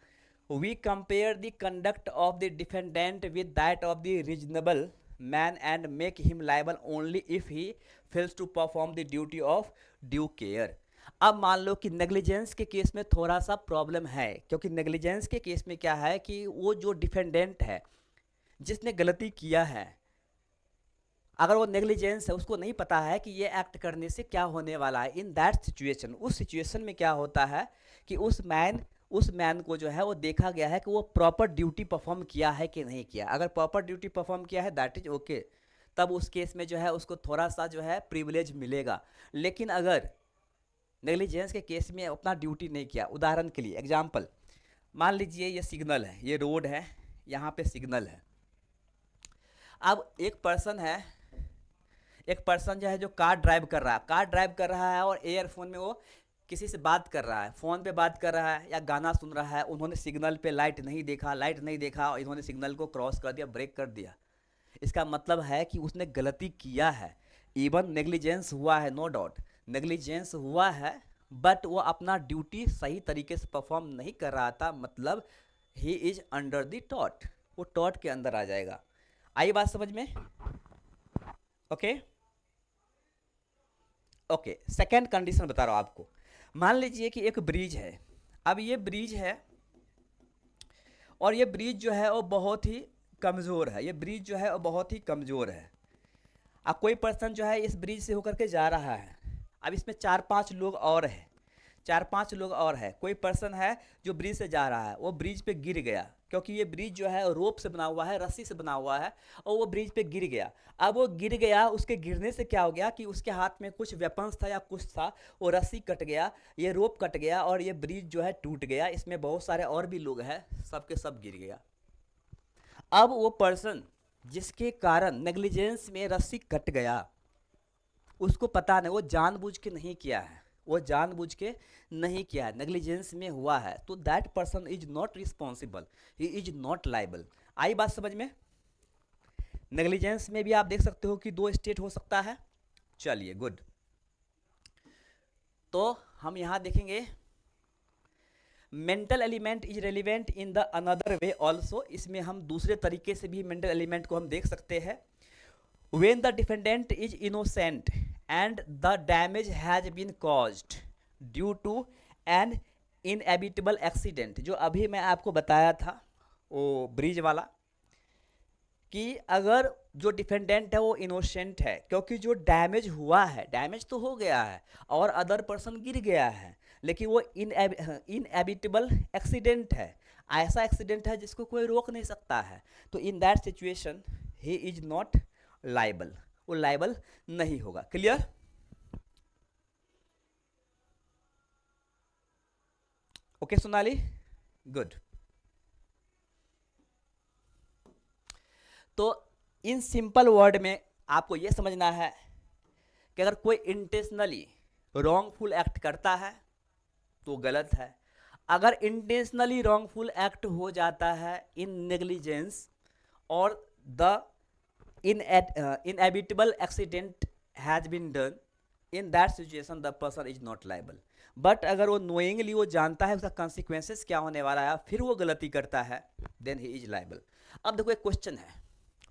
we compare the conduct of the defendant with that of the reasonable man and make him liable only if he fails to perform the duty of due care। अब मान लो कि negligence के case में थोड़ा सा प्रॉब्लम है, क्योंकि negligence के केस में क्या है कि वो जो डिफेंडेंट है, जिसने गलती किया है, अगर वो नेग्लिजेंस है, उसको नहीं पता है कि ये एक्ट करने से क्या होने वाला है। इन दैट सिचुएशन, उस सिचुएशन में क्या होता है कि उस मैन को जो है वो देखा गया है कि वो प्रॉपर ड्यूटी परफॉर्म किया है कि नहीं किया। अगर प्रॉपर ड्यूटी परफॉर्म किया है दैट इज ओके, तब उस केस में जो है उसको थोड़ा सा जो है प्रिविलेज मिलेगा। लेकिन अगर नेग्लिजेंस के केस में अपना ड्यूटी नहीं किया, उदाहरण के लिए एग्जाम्पल, मान लीजिए ये सिग्नल है, ये रोड है, यहाँ पे सिग्नल है। अब एक पर्सन जो है जो कार ड्राइव कर रहा है और एयरफोन में वो किसी से बात कर रहा है, फ़ोन पे बात कर रहा है या गाना सुन रहा है। उन्होंने सिग्नल पे लाइट नहीं देखा और इन्होंने सिग्नल को क्रॉस कर दिया, ब्रेक कर दिया। इसका मतलब है कि उसने गलती किया है। इवन नेग्लिजेंस हुआ है, नो डाउट नेग्लिजेंस हुआ है, बट वो अपना ड्यूटी सही तरीके से परफॉर्म नहीं कर रहा था, मतलब he is under the taught, वो टॉट के अंदर आ जाएगा। आई बात समझ में? ओके सेकेंड कंडीशन बता रहा हूँ आपको। मान लीजिए कि एक ब्रिज है, अब ये ब्रिज है और ये ब्रिज जो है वो बहुत ही कमज़ोर है, अब कोई पर्सन जो है इस ब्रिज से होकर के जा रहा है। अब इसमें 4-5 लोग और है, कोई पर्सन है जो ब्रिज से जा रहा है, वो ब्रिज पे गिर गया, क्योंकि ये ब्रिज जो है रोप से बना हुआ है, रस्सी से बना हुआ है, और वो ब्रिज पे गिर गया। अब वो गिर गया, उसके गिरने से क्या हो गया कि उसके हाथ में कुछ वेपन्स था या कुछ था, वो रस्सी कट गया, ये रोप कट गया और ये ब्रिज जो है टूट गया। इसमें बहुत सारे और भी लोग हैं, सब के सब गिर गया। अब वो पर्सन जिसके कारण नेग्लिजेंस में रस्सी कट गया, उसको पता नहीं, वो जानबूझ के नहीं किया है, नेग्लिजेंस में हुआ है, तो that person is not responsible, he is not liable. आई बात समझ में? नेग्लिजेंस में भी आप देख सकते हो कि 2 स्टेट हो सकता है। चलिए गुड, तो हम यहां देखेंगे mental element is relevant in the another way also. इसमें हम दूसरे तरीके से भी मेंटल एलिमेंट को हम देख सकते हैं। When the defendant is innocent and the damage has been caused due to an inevitable accident, जो अभी मैं आपको बताया था वो ब्रिज वाला, कि अगर जो डिफेंडेंट है वो इनोसेंट है, क्योंकि जो डैमेज हुआ है, डैमेज तो हो गया है और अदर पर्सन गिर गया है, लेकिन वो इनएविटेबल एक्सीडेंट है, ऐसा एक्सीडेंट है जिसको कोई रोक नहीं सकता है। तो इन that situation he is not liable, वो लाइबल नहीं होगा। क्लियर? Okay Sonali, good. तो इन सिंपल वर्ड में आपको यह समझना है कि अगर कोई इंटेंशनली रॉन्गफुल एक्ट करता है तो गलत है। अगर इंटेंशनली रॉन्गफुल एक्ट हो जाता है इन नेग्लिजेंस और the inevitable accident has been done, in that situation the person is not liable. But अगर वो नोइंगली वो जानता है उसका कॉन्सिक्वेंसेस क्या होने वाला है फिर वो गलती करता है, देन ही इज लाइबल। अब देखो एक क्वेश्चन है,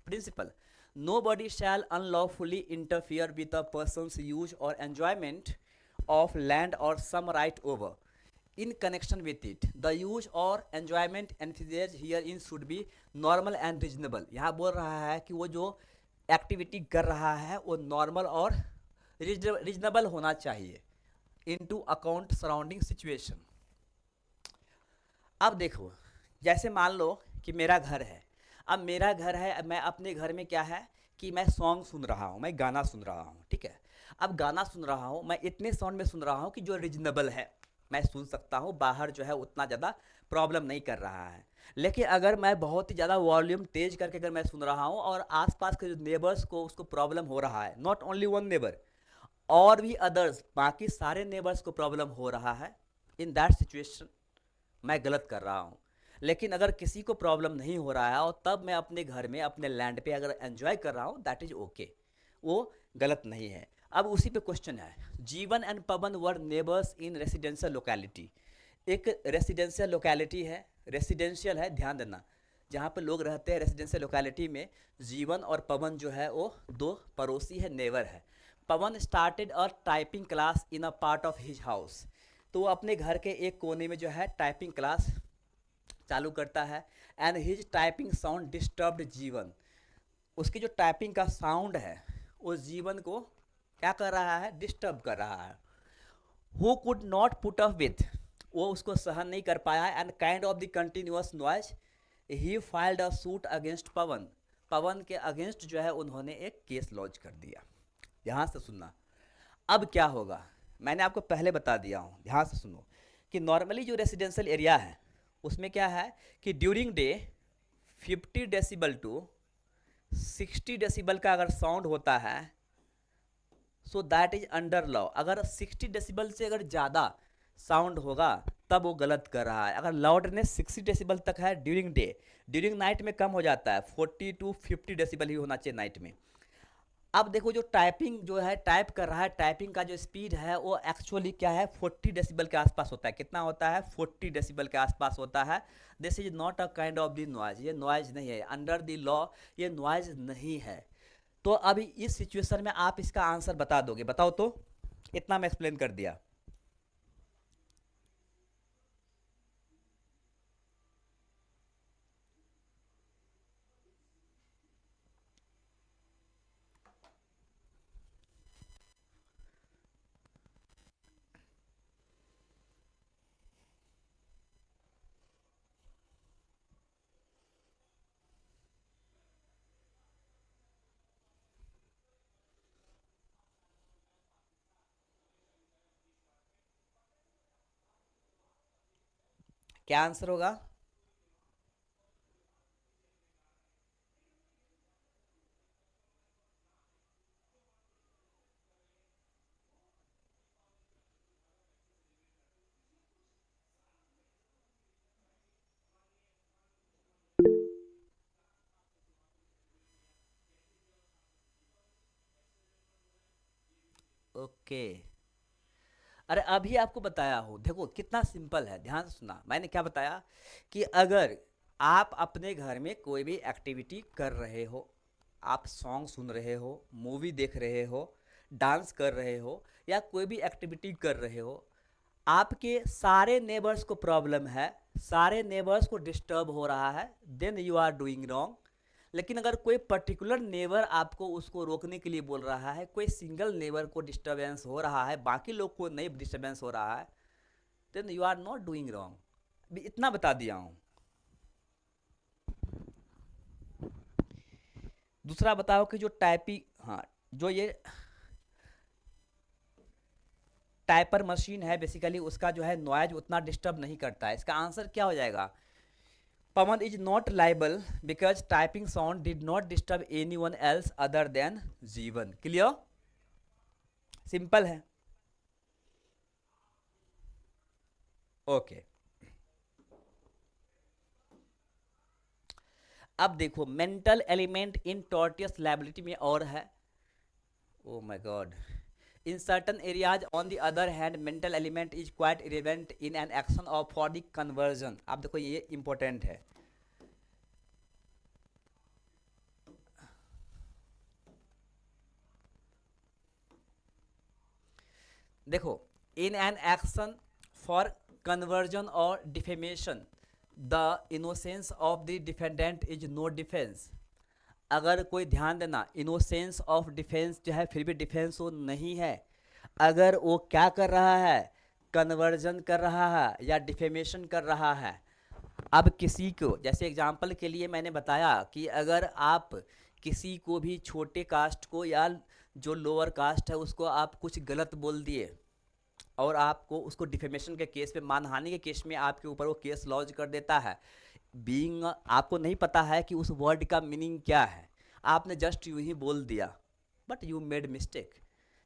principle, nobody shall unlawfully interfere with a person's use और एंजॉयमेंट ऑफ लैंड और some right over in connection with it. The use or enjoyment envisaged herein should be normal and reasonable. यहाँ बोल रहा है कि वो जो activity कर रहा है वो नॉर्मल और रीजनेबल होना चाहिए इन टू अकाउंट सराउंडिंग सिचुएशन। अब देखो, जैसे मान लो कि मेरा घर है, अब मेरा घर है, मैं अपने घर में क्या है कि मैं सॉन्ग सुन रहा हूँ, मैं गाना सुन रहा हूँ, ठीक है। अब गाना सुन रहा हूँ मैं इतने साउंड में सुन रहा हूँ कि जो रीजनेबल है, मैं सुन सकता हूँ, बाहर जो है उतना ज़्यादा प्रॉब्लम नहीं कर रहा है। लेकिन अगर मैं बहुत ही ज़्यादा वॉल्यूम तेज करके अगर मैं सुन रहा हूँ और आसपास के जो नेबर्स को उसको प्रॉब्लम हो रहा है, नॉट ओनली वन नेबर और भी अदर्स, बाकी सारे नेबर्स को प्रॉब्लम हो रहा है, इन दैट सिचुएशन मैं गलत कर रहा हूँ। लेकिन अगर किसी को प्रॉब्लम नहीं हो रहा है और तब मैं अपने घर में अपने लैंड पे अगर एंजॉय कर रहा हूँ, दैट इज़ ओके, वो गलत नहीं है। अब उसी पे क्वेश्चन है, जीवन and Pawan were neighbours in residential locality. एक रेसिडेंशियल लोकेलिटी है, रेसिडेंशियल है, ध्यान देना, जहाँ पे लोग रहते हैं रेसिडेंशियल लोकेलिटी में जीवन और पवन जो है वो दो पड़ोसी है, नेबर है। Pawan started a typing class in a part of his house, तो वो अपने घर के एक कोने में जो है टाइपिंग क्लास चालू करता है। And his typing sound disturbed जीवन, उसकी जो टाइपिंग का साउंड है वो जीवन को क्या कर रहा है, डिस्टर्ब कर रहा है। Who could not put up with, वो उसको सहन नहीं कर पाया। And kind of the continuous noise he filed a suit against Pawan, Pawan के अगेंस्ट जो है उन्होंने एक केस लॉन्च कर दिया। ध्यान से सुनना, अब क्या होगा मैंने आपको पहले बता दिया हूँ, ध्यान से सुनो कि नॉर्मली जो रेसिडेंशियल एरिया है उसमें क्या है कि during day 50 decibel to 60 decibel का अगर साउंड होता है, so that is under law. अगर 60 डेसिबल से अगर ज़्यादा साउंड होगा तब वो गलत कर रहा है। अगर लाउडनेस 60 डेसिबल तक है ड्यूरिंग डे, ड्यूरिंग नाइट में कम हो जाता है, 40 टू 50 डेसिबल ही होना चाहिए नाइट में। अब देखो जो टाइपिंग जो है टाइप कर रहा है, टाइपिंग का जो स्पीड है वो एक्चुअली क्या है 40 डेसिबल के आसपास होता है। कितना होता है, 40 डेसिबल के आसपास होता है। This is not a kind of the noise, ये नॉइज नहीं है, अंडर द लॉ ये नॉइज नहीं है। तो अभी इस सिचुएशन में आप इसका आंसर बता दोगे, बताओ तो, इतना मैं एक्सप्लेन कर दिया। क्या आंसर होगा? ओके, अरे अभी आपको बताया हूँ, देखो कितना सिंपल है, ध्यान से सुना। मैंने क्या बताया कि अगर आप अपने घर में कोई भी एक्टिविटी कर रहे हो, आप सॉन्ग सुन रहे हो, मूवी देख रहे हो, डांस कर रहे हो या कोई भी एक्टिविटी कर रहे हो, आपके सारे नेबर्स को प्रॉब्लम है, सारे नेबर्स को डिस्टर्ब हो रहा है, then you are doing wrong. लेकिन अगर कोई पर्टिकुलर नेबर आपको उसको रोकने के लिए बोल रहा है, कोई सिंगल नेबर को डिस्टर्बेंस हो रहा है, बाकी लोग को नहीं डिस्टर्बेंस हो रहा है, then you are not doing wrong. इतना बता दिया हूँ। दूसरा बताओ कि जो टाइपिंग, हाँ, जो ये टाइपर मशीन है बेसिकली उसका जो है नॉइज उतना डिस्टर्ब नहीं करता है। इसका आंसर क्या हो जाएगा, Pawan is not liable because typing sound did not disturb anyone else other than Jeevan. Clear, simple है। ओके, अब देखो mental element in tortious liability में और है, oh my God, in certain areas on the other hand mental element is quite irrelevant in an action of for the conversion। आप देखो ये important है, देखो in an action for conversion और defamation the innocence of the defendant is no defence. अगर कोई ध्यान देना, इनोसेंस ऑफ डिफेंस जो है फिर भी डिफेंस वो नहीं है। अगर वो क्या कर रहा है, कन्वर्जन कर रहा है या डिफेमेशन कर रहा है। अब किसी को, जैसे एग्जांपल के लिए मैंने बताया कि अगर आप किसी को भी छोटे कास्ट को या जो लोअर कास्ट है उसको आप कुछ गलत बोल दिए और आपको उसको डिफेमेशन के केस में, मानहानि के केस में आपके ऊपर वो केस लॉन्च कर देता है, बीइंग आपको नहीं पता है कि उस वर्ड का मीनिंग क्या है, आपने जस्ट यूं ही बोल दिया, बट यू मेड मिस्टेक।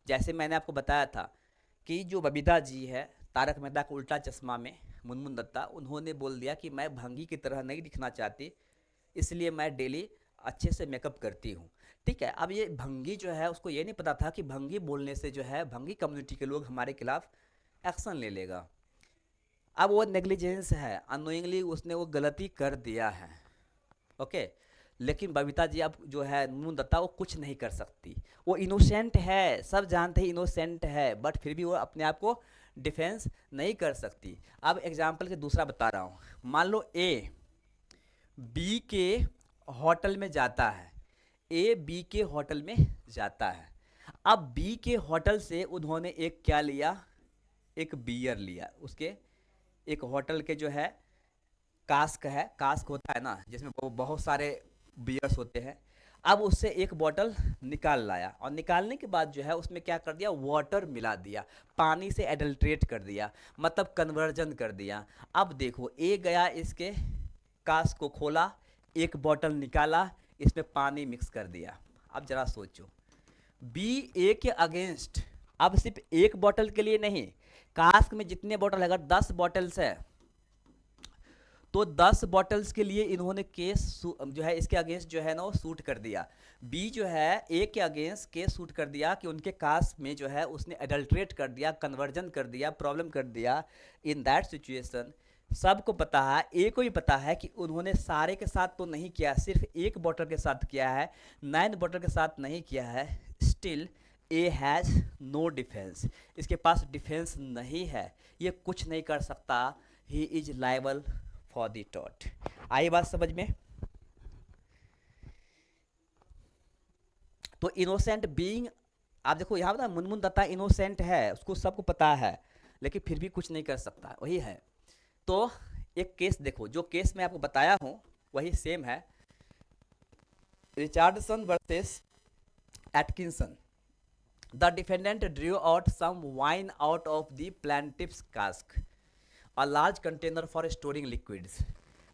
जैसे मैंने आपको बताया था कि जो बबीता जी है तारक मेहता का उल्टा चश्मा में, मुनमुन दत्ता, उन्होंने बोल दिया कि मैं भंगी की तरह नहीं दिखना चाहती, इसलिए मैं डेली अच्छे से मेकअप करती हूँ। ठीक है, अब ये भंगी जो है उसको ये नहीं पता था कि भंगी बोलने से जो है भंगी कम्युनिटी के लोग हमारे खिलाफ एक्शन ले लेगा। अब वो नेग्लिजेंस है, अनोइंगली उसने वो गलती कर दिया है। ओके, लेकिन बबीता जी अब जो है मुनमुन दत्ता वो कुछ नहीं कर सकती, वो इनोसेंट है, सब जानते हैं इनोसेंट है, बट फिर भी वो अपने आप को डिफेंस नहीं कर सकती। अब एग्जाम्पल के दूसरा बता रहा हूँ, मान लो ए बी के होटल में जाता है, ए बी के होटल में जाता है। अब बी के होटल से उन्होंने एक क्या लिया, एक बियर लिया, उसके एक होटल के जो है कास्क है, कास्क होता है ना जिसमें बहुत सारे बियर्स होते हैं। अब उससे एक बोतल निकाल लाया और निकालने के बाद जो है उसमें क्या कर दिया, वाटर मिला दिया, पानी से एडल्ट्रेट कर दिया, मतलब कन्वर्जन कर दिया। अब देखो ए गया, इसके कास्क को खोला, एक बोतल निकाला, इसमें पानी मिक्स कर दिया। अब जरा सोचो, बी ए के अगेंस्ट, अब सिर्फ एक बोतल के लिए नहीं, कास्क में जितने बोतल, अगर 10 बॉटल्स है तो 10 बॉटल्स के लिए इन्होंने केस जो है इसके अगेंस्ट जो है ना वो सूट कर दिया। बी जो है ए के अगेंस्ट केस सूट कर दिया कि उनके कास्ट में जो है उसने एडल्ट्रेट कर दिया, कन्वर्जन कर दिया, प्रॉब्लम कर दिया। इन दैट सिचुएशन सबको पता है, ए को भी पता है कि उन्होंने सारे के साथ तो नहीं किया, सिर्फ एक बॉटल के साथ किया है, 9 बॉटल के साथ नहीं किया है। Still A has no defence, इसके पास डिफेंस नहीं है, ये कुछ नहीं कर सकता, he is liable for the tort. आई बात समझ में? तो इनोसेंट बीइंग, आप देखो यहाँ ना मुनमुन दत्ता इनोसेंट है, उसको सबको पता है, लेकिन फिर भी कुछ नहीं कर सकता, वही है। तो एक केस देखो, जो केस मैं आपको बताया हूँ वही सेम है, Richardson versus Atkinson. The defendant drew out some wine out of the plaintiff's cask, a large container for storing liquids,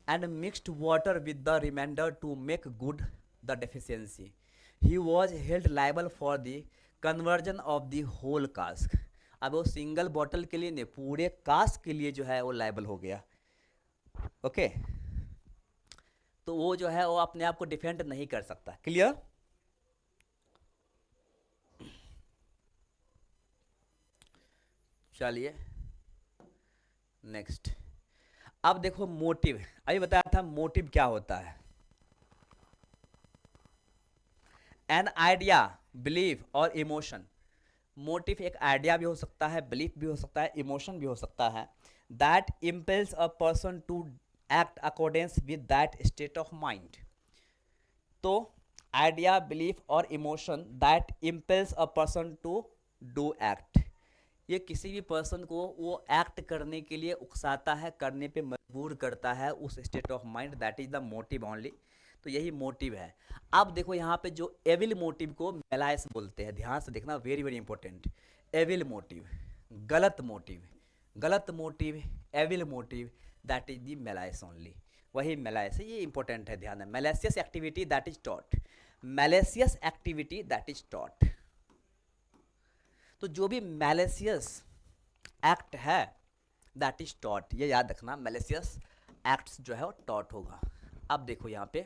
and mixed water with the remainder to make good the deficiency. He was held liable for the conversion of the whole cask। अब वो single bottle के लिए नहीं, पूरे cask के लिए जो है वो लाइबल हो गया। ओके, तो वो जो है वो अपने आप को डिफेंड नहीं कर सकता। क्लियर? चलिए नेक्स्ट। अब देखो मोटिव, अभी बताया था मोटिव क्या होता है। एन आइडिया, बिलीफ और इमोशन। मोटिव एक आइडिया भी हो सकता है, बिलीफ भी हो सकता है, इमोशन भी हो सकता है। That impels a person to act accordance with that state of mind. तो आइडिया, बिलीफ और emotion that impels a person to do act, ये किसी भी पर्सन को वो एक्ट करने के लिए उकसाता है, करने पे मजबूर करता है, उस state of mind, that is the motive only. तो यही मोटिव है। अब देखो यहाँ पे जो एविल मोटिव को मेलाइस बोलते हैं, ध्यान से देखना, very very important. Evil motive, गलत मोटिव, गलत motive, evil motive, that is the मेलाइस only, वही मेलाइस है। ये इंपॉर्टेंट है, ध्यान है। Malicious activity that is taught, malicious activity that is taught. तो जो भी मैलेसियस एक्ट है दैट इज टॉट। ये याद रखना, मैलिशियस एक्ट्स जो है वो टॉट होगा। अब देखो यहाँ पे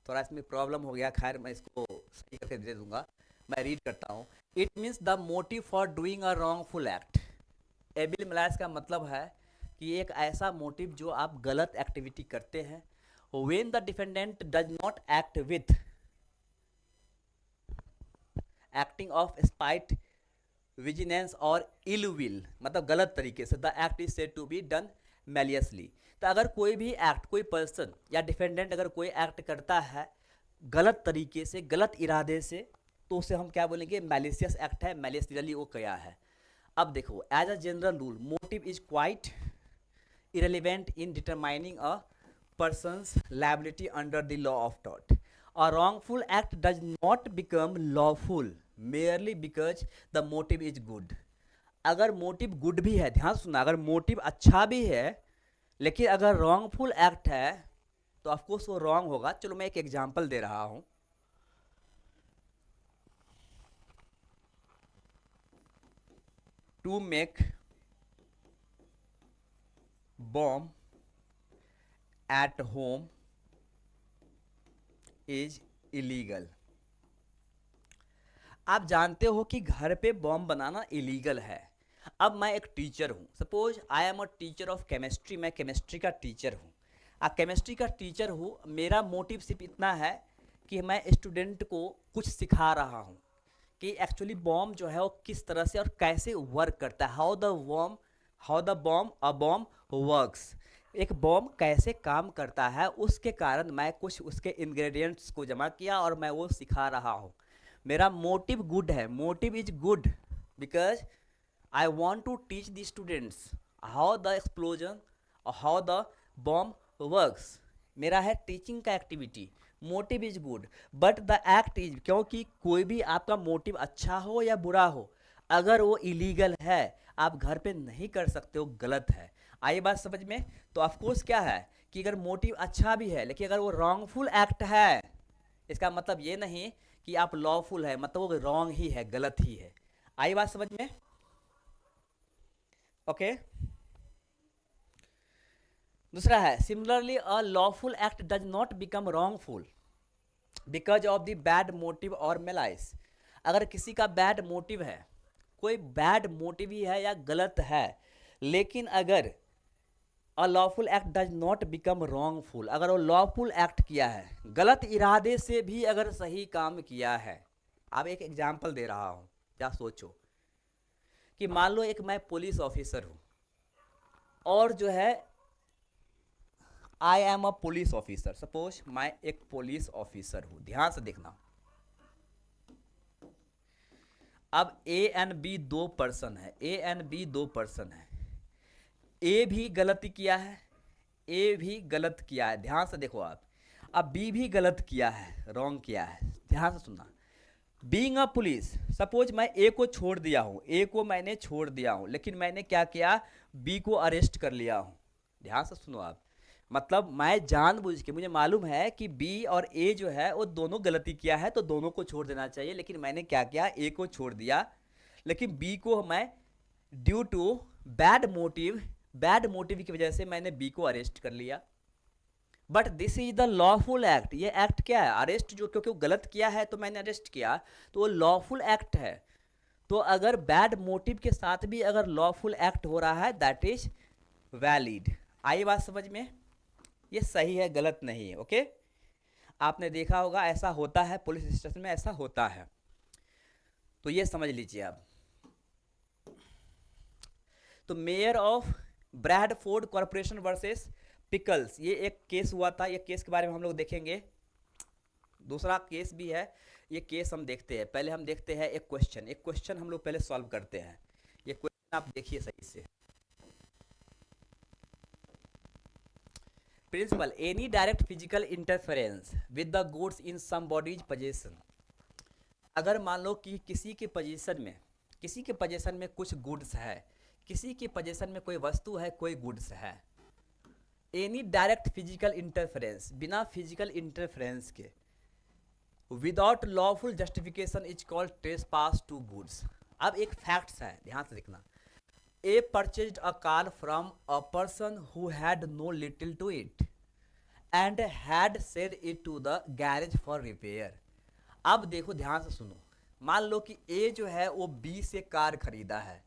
थोड़ा इसमें प्रॉब्लम हो गया, खैर मैं इसको सही करके दे दूंगा। मैं रीड करता हूँ। It means the motive for doing a wrongful act. Evil malice का मतलब है कि एक ऐसा मोटिव जो आप गलत एक्टिविटी करते हैं। When the defendant does not act with acting of spite, vengeance और इल विल, मतलब गलत तरीके से, the act is said to be done maliciously. तो अगर कोई भी एक्ट, कोई पर्सन या डिफेंडेंट अगर कोई एक्ट करता है गलत तरीके से, गलत इरादे से, तो उसे हम क्या बोलेंगे, मैलिशियस एक्ट है, मैलिशियसली वो किया है। अब देखो, as a general rule motive is quite irrelevant in determining a person's liability under the law of tort. A wrongful act does not become lawful merely because the motive is good. अगर motive good भी है, ध्यान सुनना, अगर motive अच्छा भी है लेकिन अगर रॉन्गफुल एक्ट है तो ऑफकोर्स वो रॉन्ग होगा। चलो मैं एक एग्जांपल दे रहा हूं। To make bomb at home is illegal. आप जानते हो कि घर पे बॉम्ब बनाना इलीगल है। अब मैं एक टीचर हूँ, suppose I am a teacher of chemistry, मैं केमिस्ट्री का टीचर हूँ। केमिस्ट्री का टीचर हूँ, मेरा मोटिव सिर्फ इतना है कि मैं स्टूडेंट को कुछ सिखा रहा हूँ कि एक्चुअली बॉम्ब जो है वो किस तरह से और कैसे वर्क करता है, हाउ द बॉम्ब वर्क्स, एक बॉम्ब कैसे काम करता है। उसके कारण मैं कुछ उसके इंग्रेडिएंट्स को जमा किया और मैं वो सिखा रहा हूँ। मेरा मोटिव गुड है, motive is good because I want to teach the students how the explosion और हाउ द बॉम्ब वर्क्स। मेरा है टीचिंग का activity, motive is good but the act is, क्योंकि कोई भी आपका मोटिव अच्छा हो या बुरा हो, अगर वो इलीगल है आप घर पे नहीं कर सकते हो, गलत है। आई बात समझ में? तो ऑफकोर्स क्या है कि अगर मोटिव अच्छा भी है लेकिन अगर वो रॉन्गफुल एक्ट है, इसका मतलब ये नहीं कि आप लॉफुल है, मतलब वो रॉन्ग ही है, गलत ही है। आई बात समझ में? ओके। दूसरा है similarly a lawful act does not become wrongful because of the bad motive और मेलाइस। अगर किसी का बैड मोटिव है, कोई बैड मोटिव ही है या गलत है, लेकिन अगर a lawful act does not become wrongful, अगर वो लॉफुल एक्ट किया है, गलत इरादे से भी अगर सही काम किया है। अब एक एग्जांपल दे रहा हूं, क्या सोचो कि मान लो एक मैं पुलिस ऑफिसर हूं और जो है I am a police officer, suppose मैं एक पुलिस ऑफिसर हूं, ध्यान से देखना। अब ए एंड बी दो पर्सन है, ए एंड बी दो पर्सन है, ए भी गलती किया है, ए भी गलत किया है, ध्यान से देखो आप। अब बी भी गलत किया है, रॉन्ग किया है, ध्यान से सुनना। बीइंग अ पुलिस, सपोज मैं ए को छोड़ दिया हूं, ए को मैंने छोड़ दिया हूं, लेकिन मैंने क्या किया, बी को अरेस्ट कर लिया हूं। ध्यान से सुनो आप, मतलब मैं जानबूझ के, मुझे मालूम है कि बी और ए जो है वो दोनों गलती किया है तो दोनों को छोड़ देना चाहिए, लेकिन मैंने क्या किया, ए को छोड़ दिया, लेकिन बी को मैं ड्यू टू बैड मोटिव की वजह से मैंने बी को अरेस्ट कर लिया। But this is the lawful act. ये एक्ट क्या है, अरेस्ट, जो क्योंकि वो गलत किया है तो मैंने अरेस्ट किया, तो वो लॉफुल एक्ट है। तो अगर बैड मोटिव के साथ भी अगर लॉफुल एक्ट हो रहा है दैट इज वैलिड। आई बात समझ में? ये सही है, गलत नहीं है। ओके, आपने देखा होगा ऐसा होता है, पुलिस स्टेशन में ऐसा होता है, तो ये समझ लीजिए आप। तो mayor of Bradford Corporation versus Pickles, ये एक केस हुआ था, ये केस के बारे में हम लोग देखेंगे। दूसरा केस भी है, ये केस हम देखते हैं। पहले हम देखते हैं एक क्वेश्चन हम लोग पहले सॉल्व करते हैं। ये क्वेश्चन आप देखिए सही से। Principle, any direct physical interference with the goods in somebody's position. अगर मान लो कि किसी के पोजीशन में कुछ गुड्स है, किसी के पोजीशन में कोई वस्तु है, कोई गुड्स है, एनी डायरेक्ट फिजिकल इंटरफेरेंस, बिना फिजिकल इंटरफेरेंस के, without lawful justification is called trespass to goods. अब एक फैक्ट्स है, ध्यान से देखना। A purchased a car from a person who had no little to it and had sent it to the garage for repair. अब देखो ध्यान से सुनो, मान लो कि ए जो है वो बी से कार खरीदा है,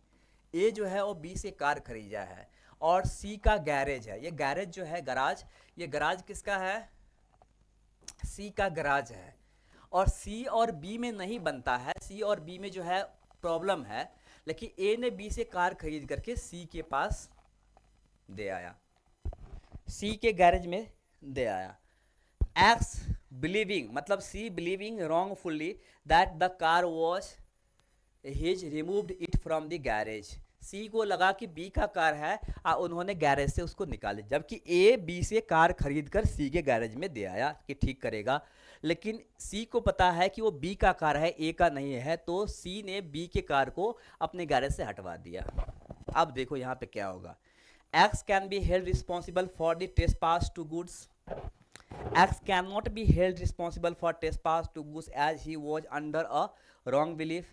ए जो है वो बी से कार खरीदा है और सी का गैरेज है। ये गैरेज जो है गराज, ये गराज किसका है? सी का गराज है। और सी और बी में नहीं बनता है, सी और बी में जो है प्रॉब्लम है, लेकिन ए ने बी से कार खरीद करके सी के पास दे आया, सी के गैरेज में दे आया। एक्स बिलीविंग, मतलब C believing wrongfully that the car was his removed it from the garage. C को लगा कि बी का कार है और उन्होंने गैरेज से उसको निकाले, जबकि ए बी से कार खरीद कर सी के गैरेज में दे आया कि ठीक करेगा, लेकिन सी को पता है कि वो बी का कार है, ए का नहीं है, तो सी ने बी के कार को अपने गैरेज से हटवा दिया। अब देखो यहाँ पे क्या होगा। X can be held responsible for the trespass to goods. X cannot be held responsible for trespass to goods as he was under a wrong belief.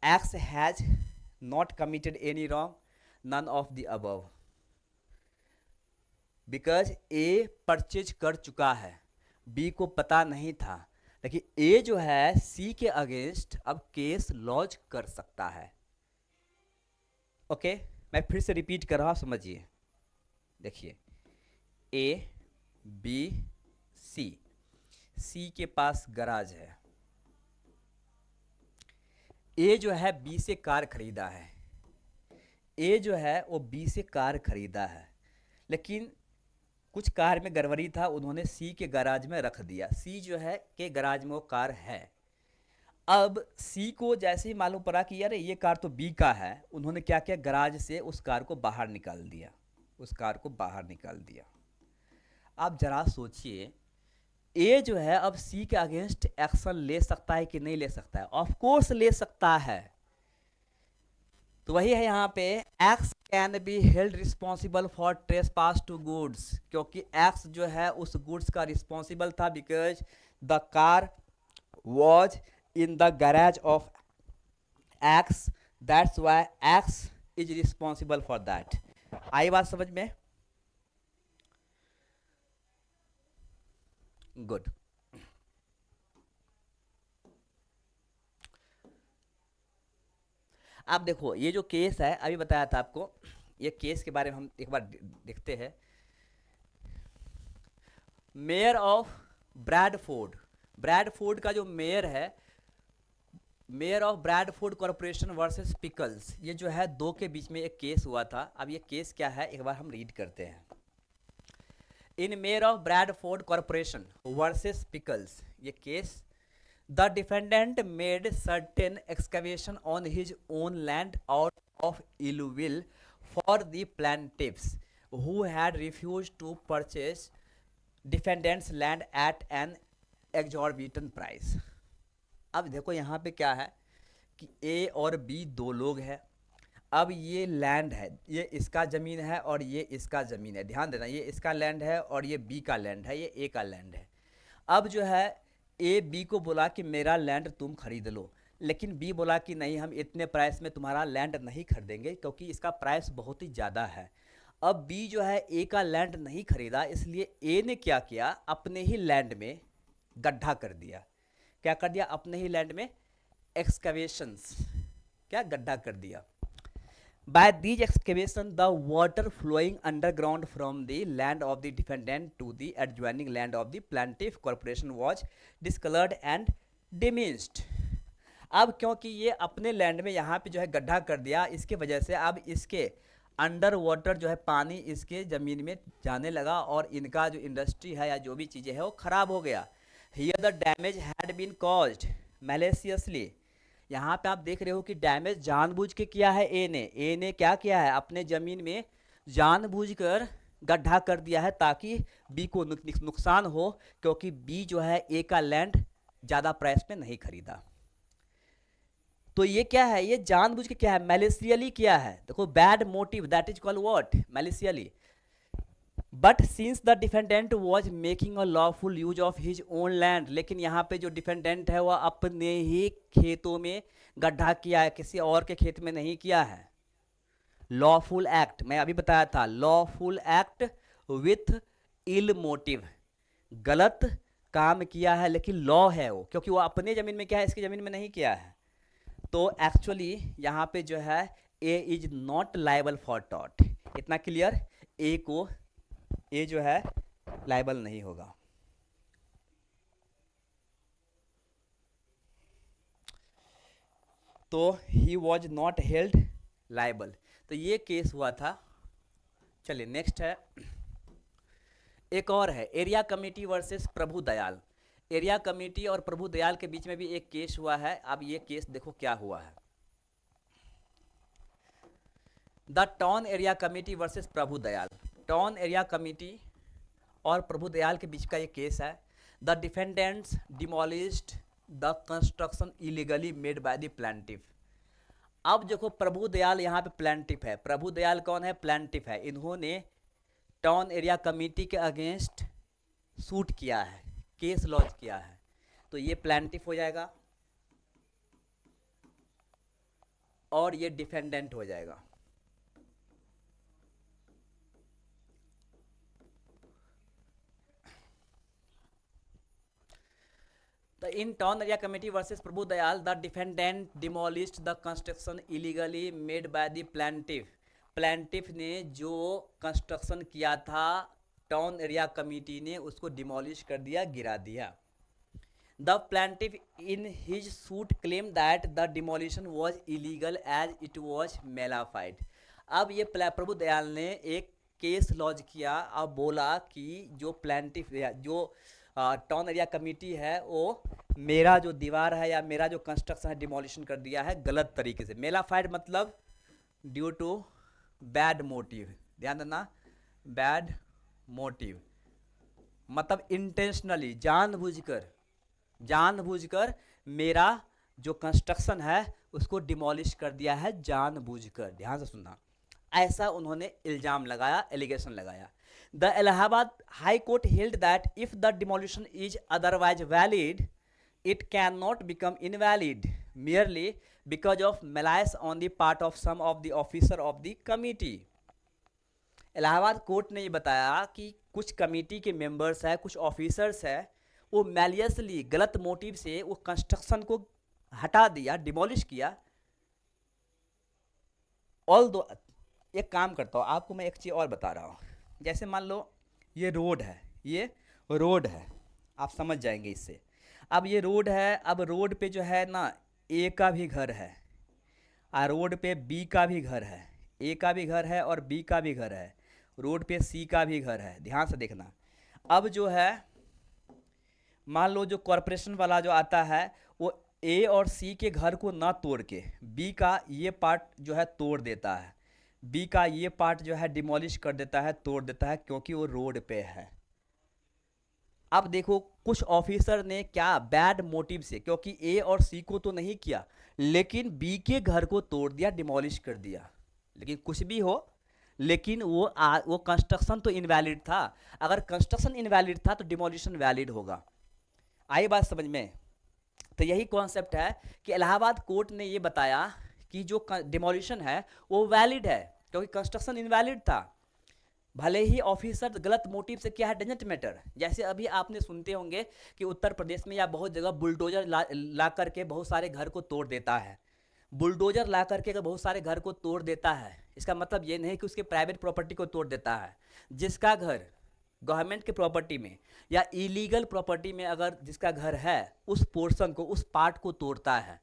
X has not committed any wrong, none of the above. Because A purchase कर चुका है, B को पता नहीं था, लेकिन A जो है C के अगेंस्ट अब केस लॉन्च कर सकता है। ओके, मैं फिर से रिपीट कर रहा हूं, समझिए। देखिए, A B सी के पास गराज है, ए जो है बी से कार खरीदा है, ए जो है वो बी से कार खरीदा है, लेकिन कुछ कार में गड़बड़ी था, उन्होंने सी के गराज में रख दिया। सी जो है के गराज में वो कार है। अब सी को जैसे ही मालूम पड़ा कि यार ये कार तो बी का है, उन्होंने क्या किया, गराज से उस कार को बाहर निकाल दिया, उस कार को बाहर निकाल दिया। आप जरा सोचिए, ए जो है अब सी के अगेंस्ट एक्शन ले सकता है कि नहीं ले सकता है? ऑफ कोर्स ले सकता है। तो वही है यहाँ पे, X can be held responsible for trespass to goods, क्योंकि एक्स जो है उस गुड्स का रिस्पॉन्सिबल था, because the car was in the garage of X, that's why X is responsible for that. आई बात समझ में? गुड। आप देखो, ये जो केस है अभी बताया था आपको, ये केस के बारे में हम एक बार देखते हैं। मेयर ऑफ ब्रैडफोर्ड, ब्रैडफोर्ड का जो मेयर है, mayor of Bradford Corporation versus Pickles, ये जो है दो के बीच में एक केस हुआ था। अब ये केस क्या है एक बार हम रीड करते हैं। In Mayor of Bradford Corporation versus Pickles, ये case, the defendant made certain excavation on his own land out of ill will for the plaintiffs who had refuse to purchase defendant's land at an exorbitant price. अब देखो यहाँ पे क्या है कि ए और B दो लोग हैं। अब ये लैंड है, ये इसका ज़मीन है और ये इसका ज़मीन है। ध्यान देना, ये इसका लैंड है और ये बी का लैंड है, ये ए का लैंड है। अब जो है ए बी को बोला कि मेरा लैंड तुम खरीद लो, लेकिन बी बोला कि नहीं, हम इतने प्राइस में तुम्हारा लैंड नहीं खरीदेंगे क्योंकि इसका प्राइस बहुत ही ज़्यादा है। अब बी जो है ए का लैंड नहीं खरीदा, इसलिए ए ने क्या किया, अपने ही लैंड में गड्ढा कर दिया। क्या कर दिया? अपने ही लैंड में एक्सकवेशंस, क्या गड्ढा कर दिया। By these excavation, the water flowing underground from the land of the defendant to the adjoining land of the plaintiff corporation was discolored and diminished. अब क्योंकि ये अपने लैंड में यहाँ पे जो है गड्ढा कर दिया, इसके वजह से अब इसके अंडर वाटर जो है पानी इसके ज़मीन में जाने लगा और इनका जो इंडस्ट्री है या जो भी चीज़ें हैं वो ख़राब हो गया। Here the damage had been caused maliciously. यहाँ पे आप देख रहे हो कि डैमेज जानबूझ के किया है ए ने क्या किया है, अपने ज़मीन में जानबूझकर गड्ढा कर दिया है ताकि बी को नुकसान हो, क्योंकि बी जो है ए का लैंड ज़्यादा प्राइस में नहीं खरीदा। तो ये क्या है, ये जानबूझ के क्या है, मैलिशियली किया है। देखो, bad motive, that is called what, maliciously. But since the defendant was making a lawful use of his own land, लेकिन यहाँ पे जो डिफेंडेंट है वह अपने ही खेतों में गड्ढा किया है, किसी और के खेत में नहीं किया है। लॉफुल एक्ट, मैं अभी बताया था, lawful act with ill motive, गलत काम किया है लेकिन लॉ है वो, क्योंकि वो अपने ज़मीन में किया है, इसकी ज़मीन में नहीं किया है। तो एक्चुअली यहाँ पे जो है A is not liable for टॉट, इतना क्लियर, ए जो है लाइबल नहीं होगा। तो he was not held liable, तो ये केस हुआ था। चलिए नेक्स्ट है, एक और है area committee versus Prabhu Dayal. Area committee और प्रभु दयाल के बीच में भी एक केस हुआ है। अब ये केस देखो क्या हुआ है। The town area committee versus Prabhu Dayal, town area committee और प्रभु दयाल के बीच का ये केस है। The defendants demolished the construction illegally made by the plaintiff. अब देखो प्रभु दयाल यहाँ पे प्लांटिफ है, प्रभु दयाल कौन है, प्लांटिफ है। इन्होंने टाउन एरिया कमेटी के अगेंस्ट सूट किया है, केस लॉन्च किया है, तो ये प्लांटिफ हो जाएगा और ये डिफेंडेंट हो जाएगा। In town area committee versus Prabhu Dayal, the defendant demolished the construction illegally made by the plaintiff. Plaintiff ने जो कंस्ट्रक्शन किया था टाउन एरिया कमेटी ने उसको डिमोलिश कर दिया, गिरा दिया। The plaintiff in his suit claim that the demolition was illegal as it was malafide. अब ये प्रभु दयाल ने एक केस लॉन्च किया, अब बोला कि जो प्लांटिफ जो टाउन एरिया कमेटी है वो मेरा जो दीवार है या मेरा जो कंस्ट्रक्शन है डिमोलिशन कर दिया है गलत तरीके से। मेलाफाइड मतलब ड्यू टू बैड मोटिव, ध्यान देना, बैड मोटिव मतलब इंटेंशनली, जानबूझकर मेरा जो कंस्ट्रक्शन है उसको डिमोलिश कर दिया है जानबूझकर, ध्यान से सुनना। ऐसा उन्होंने इल्ज़ाम लगाया, एलिगेशन लगाया। The Allahabad High Court held that if the demolition is otherwise valid, it cannot become invalid merely because of malice on the part of some of the officer of the committee. Allahabad court ने ये बताया कि कुछ committee के members हैं, कुछ officers हैं, वो मैलियसली गलत मोटिव से वो कंस्ट्रक्शन को हटा दिया, डिमोलिश किया। ऑल दो एक काम करता हूँ, आपको मैं एक चीज़ और बता रहा हूँ। जैसे मान लो ये रोड है, आप समझ जाएंगे इससे। अब ये रोड है, अब रोड पे जो है ना ए का भी घर है और रोड पे बी का भी घर है, ए का भी घर है और बी का भी घर है, रोड पे सी का भी घर है, ध्यान से देखना। अब जो है मान लो जो कॉरपोरेशन वाला जो आता है वो ए और सी के घर को ना तोड़ के बी का ये पार्ट जो है तोड़ देता है, बी का ये पार्ट जो है डिमोलिश कर देता है, तोड़ देता है, क्योंकि वो रोड पे है। अब देखो कुछ ऑफिसर ने क्या बैड मोटिव से, क्योंकि ए और सी को तो नहीं किया लेकिन बी के घर को तोड़ दिया, डिमोलिश कर दिया। लेकिन कुछ भी हो, लेकिन वो कंस्ट्रक्शन तो इनवैलिड था। अगर कंस्ट्रक्शन इनवैलिड था तो डिमोलिशन वैलिड होगा। आई बात समझ में? तो यही कॉन्सेप्ट है कि इलाहाबाद कोर्ट ने ये बताया कि जो डिमोलिशन है वो वैलिड है क्योंकि कंस्ट्रक्शन इनवैलिड था। भले ही ऑफिसर गलत मोटिव से क्या है, डजंट मैटर। जैसे अभी आपने सुनते होंगे कि उत्तर प्रदेश में या बहुत जगह बुलडोजर ला करके बहुत सारे घर को तोड़ देता है। बुलडोजर ला करके अगर बहुत सारे घर को तोड़ देता है, इसका मतलब ये नहीं कि उसके प्राइवेट प्रॉपर्टी को तोड़ देता है। जिसका घर गवर्नमेंट के प्रॉपर्टी में या इलीगल प्रॉपर्टी में अगर जिसका घर है, उस पोर्शन को, उस पार्ट को तोड़ता है,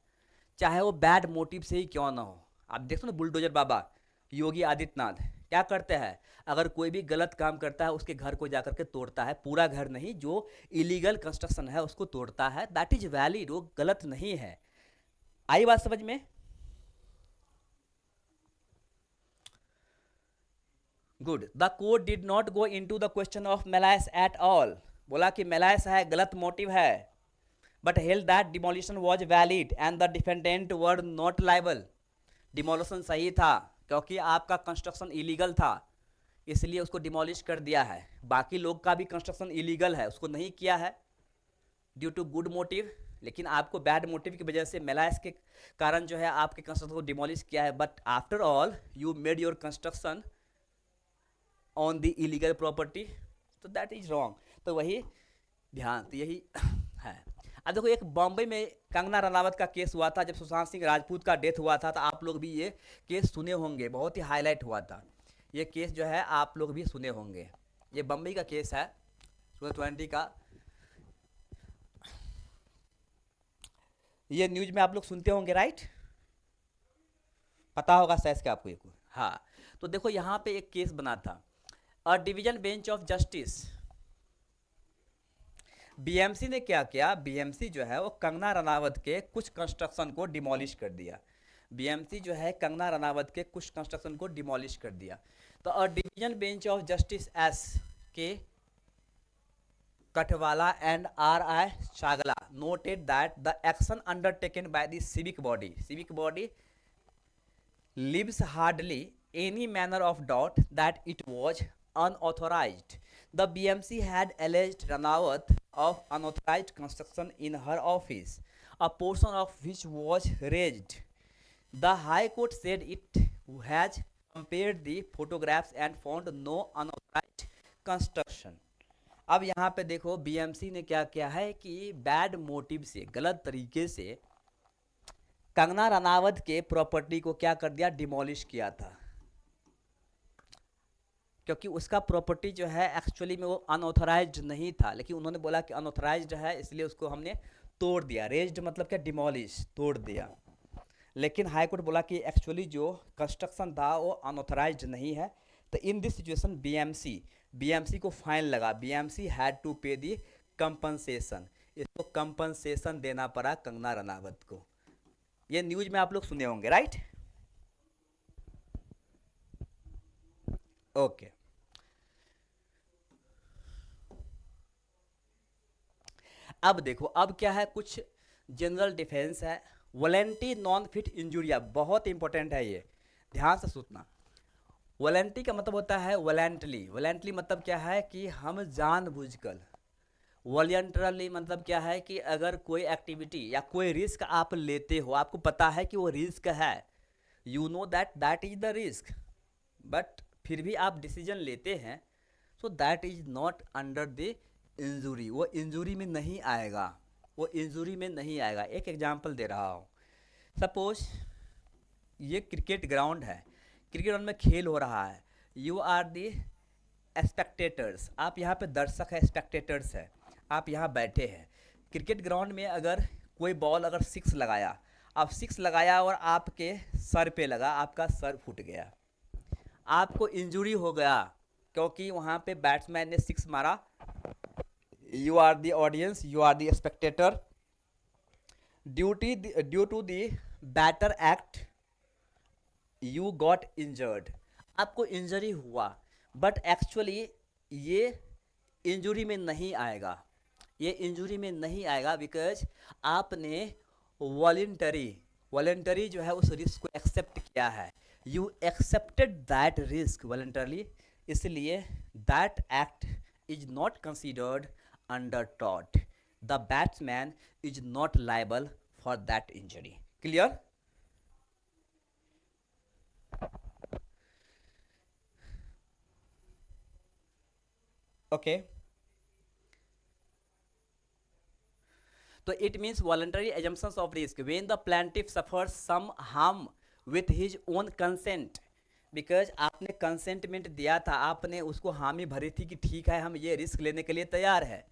चाहे वो बैड मोटिव से ही क्यों ना हो। आप देखो ना बुलडोजर बाबा योगी आदित्यनाथ क्या करते हैं, अगर कोई भी गलत काम करता है उसके घर को जाकर के तोड़ता है, पूरा घर नहीं, जो इलीगल कंस्ट्रक्शन है उसको तोड़ता है। दैट इज वैलिड, वो गलत नहीं है। आई बात समझ में? Good. The court did not go into the question of malice at all. बोला कि मेलाइस है, गलत मोटिव है, but held that demolition was valid and the defendant were not liable. Demolition सही था क्योंकि आपका कंस्ट्रक्शन इलीगल था, इसलिए उसको डिमोलिश कर दिया है। बाकी लोग का भी कंस्ट्रक्शन इलीगल है, उसको नहीं किया है ड्यू टू गुड मोटिव, लेकिन आपको बैड मोटिव की वजह से मेलाइस के कारण जो है आपके कंस्ट्रक्शन को डिमोलिश किया है, but after all you made your construction on the illegal property, तो दैट इज रॉन्ग। तो वही ध्यान, तो यही है। अब देखो एक बॉम्बे में कंगना रनावत का केस हुआ था जब सुशांत सिंह राजपूत का डेथ हुआ था, तो आप लोग भी ये केस सुने होंगे, बहुत ही हाईलाइट हुआ था ये केस जो है, आप लोग भी सुने होंगे। ये बम्बई का केस है 2020 का, ये न्यूज में आप लोग सुनते होंगे, राइट? पता होगा शायद कि आपको ये हाँ। तो देखो यहाँ पे एक केस बना था, a division bench of justice, BMC ने क्या किया, बीएमसी जो है वो कंगना रनावत के कुछ कंस्ट्रक्शन को डिमोलिश कर दिया। बीएमसी जो है कंगना रनावत के कुछ कंस्ट्रक्शन को डिमोलिश कर दिया। तो a division bench of justice S के Katwala and R.I. Chagla noted that the action undertaken by the civic body leaves hardly any manner of doubt that it was unauthorized. The BMC had alleged Ranawat of unauthorized construction in her office, a portion of which was razed. The High Court said it has compared the photographs and found no unauthorized construction. अब यहाँ पे देखो BMC ने क्या किया है कि bad motive से, गलत तरीके से कंगना रनावत के प्रॉपर्टी को क्या कर दिया, डिमोलिश किया था, क्योंकि उसका प्रॉपर्टी जो है एक्चुअली में वो अनऑथराइज्ड नहीं था, लेकिन उन्होंने बोला कि अनऑथराइज्ड है इसलिए उसको हमने तोड़ दिया। रेज्ड मतलब क्या, डिमोलिश, तोड़ दिया। लेकिन हाई कोर्ट बोला कि एक्चुअली जो कंस्ट्रक्शन था वो अनऑथराइज्ड नहीं है। तो इन दिस सिचुएशन बीएमसी को फाइन लगा, बीएमसी हैड टू पे दी कंपनसेशन, इसको कंपनसेशन देना पड़ा कंगना रनावत को। ये न्यूज में आप लोग सुने होंगे, राइट? ओके। अब देखो, अब क्या है, कुछ जनरल डिफेंस है। वॉलेंटी नॉन फिट इंजुरिया, बहुत इंपॉर्टेंट है ये, ध्यान से सुनना। वॉलेंटी का मतलब होता है वॉलेंटली, वॉलेंटली मतलब क्या है कि हम जानबूझकर, वॉलंटरली मतलब क्या है कि अगर कोई एक्टिविटी या कोई रिस्क आप लेते हो, आपको पता है कि वो रिस्क है, you know that is the risk, but फिर भी आप डिसीजन लेते हैं, सो that is not under the injury, वो इंजुरी में नहीं आएगा, वो इंजुरी में नहीं आएगा। एक एग्जांपल दे रहा हूँ, सपोज ये क्रिकेट ग्राउंड है, क्रिकेट ग्राउंड में खेल हो रहा है, यू आर दी स्पेक्टेटर्स, आप यहाँ पे दर्शक है, स्पेक्टेटर्स है, आप यहाँ बैठे हैं। क्रिकेट ग्राउंड में अगर कोई बॉल अगर सिक्स लगाया, आप सिक्स लगाया और आपके सर पे लगा, आपका सर फूट गया, आपको इंजुरी हो गया क्योंकि वहाँ पे बैट्समैन ने सिक्स मारा, you are the audience, you are the spectator, due to the batter act you got injured, आपको इंजरी हुआ, बट एक्चुअली ये इंजुरी में नहीं आएगा, ये इंजुरी में नहीं आएगा, बिकॉज आपने वॉलेंटरी जो है उस रिस्क को एक्सेप्ट किया है, you accepted that risk voluntarily, इसलिए that act is not considered under टॉट, the batsman is not liable for that injury. Clear? Okay, तो it means voluntary assumptions of risk when the plaintiff suffers some harm with his own consent, because आपने कंसेंटमेंट दिया था, आपने उसको हामी भरी थी कि ठीक है हम ये रिस्क लेने के लिए तैयार है।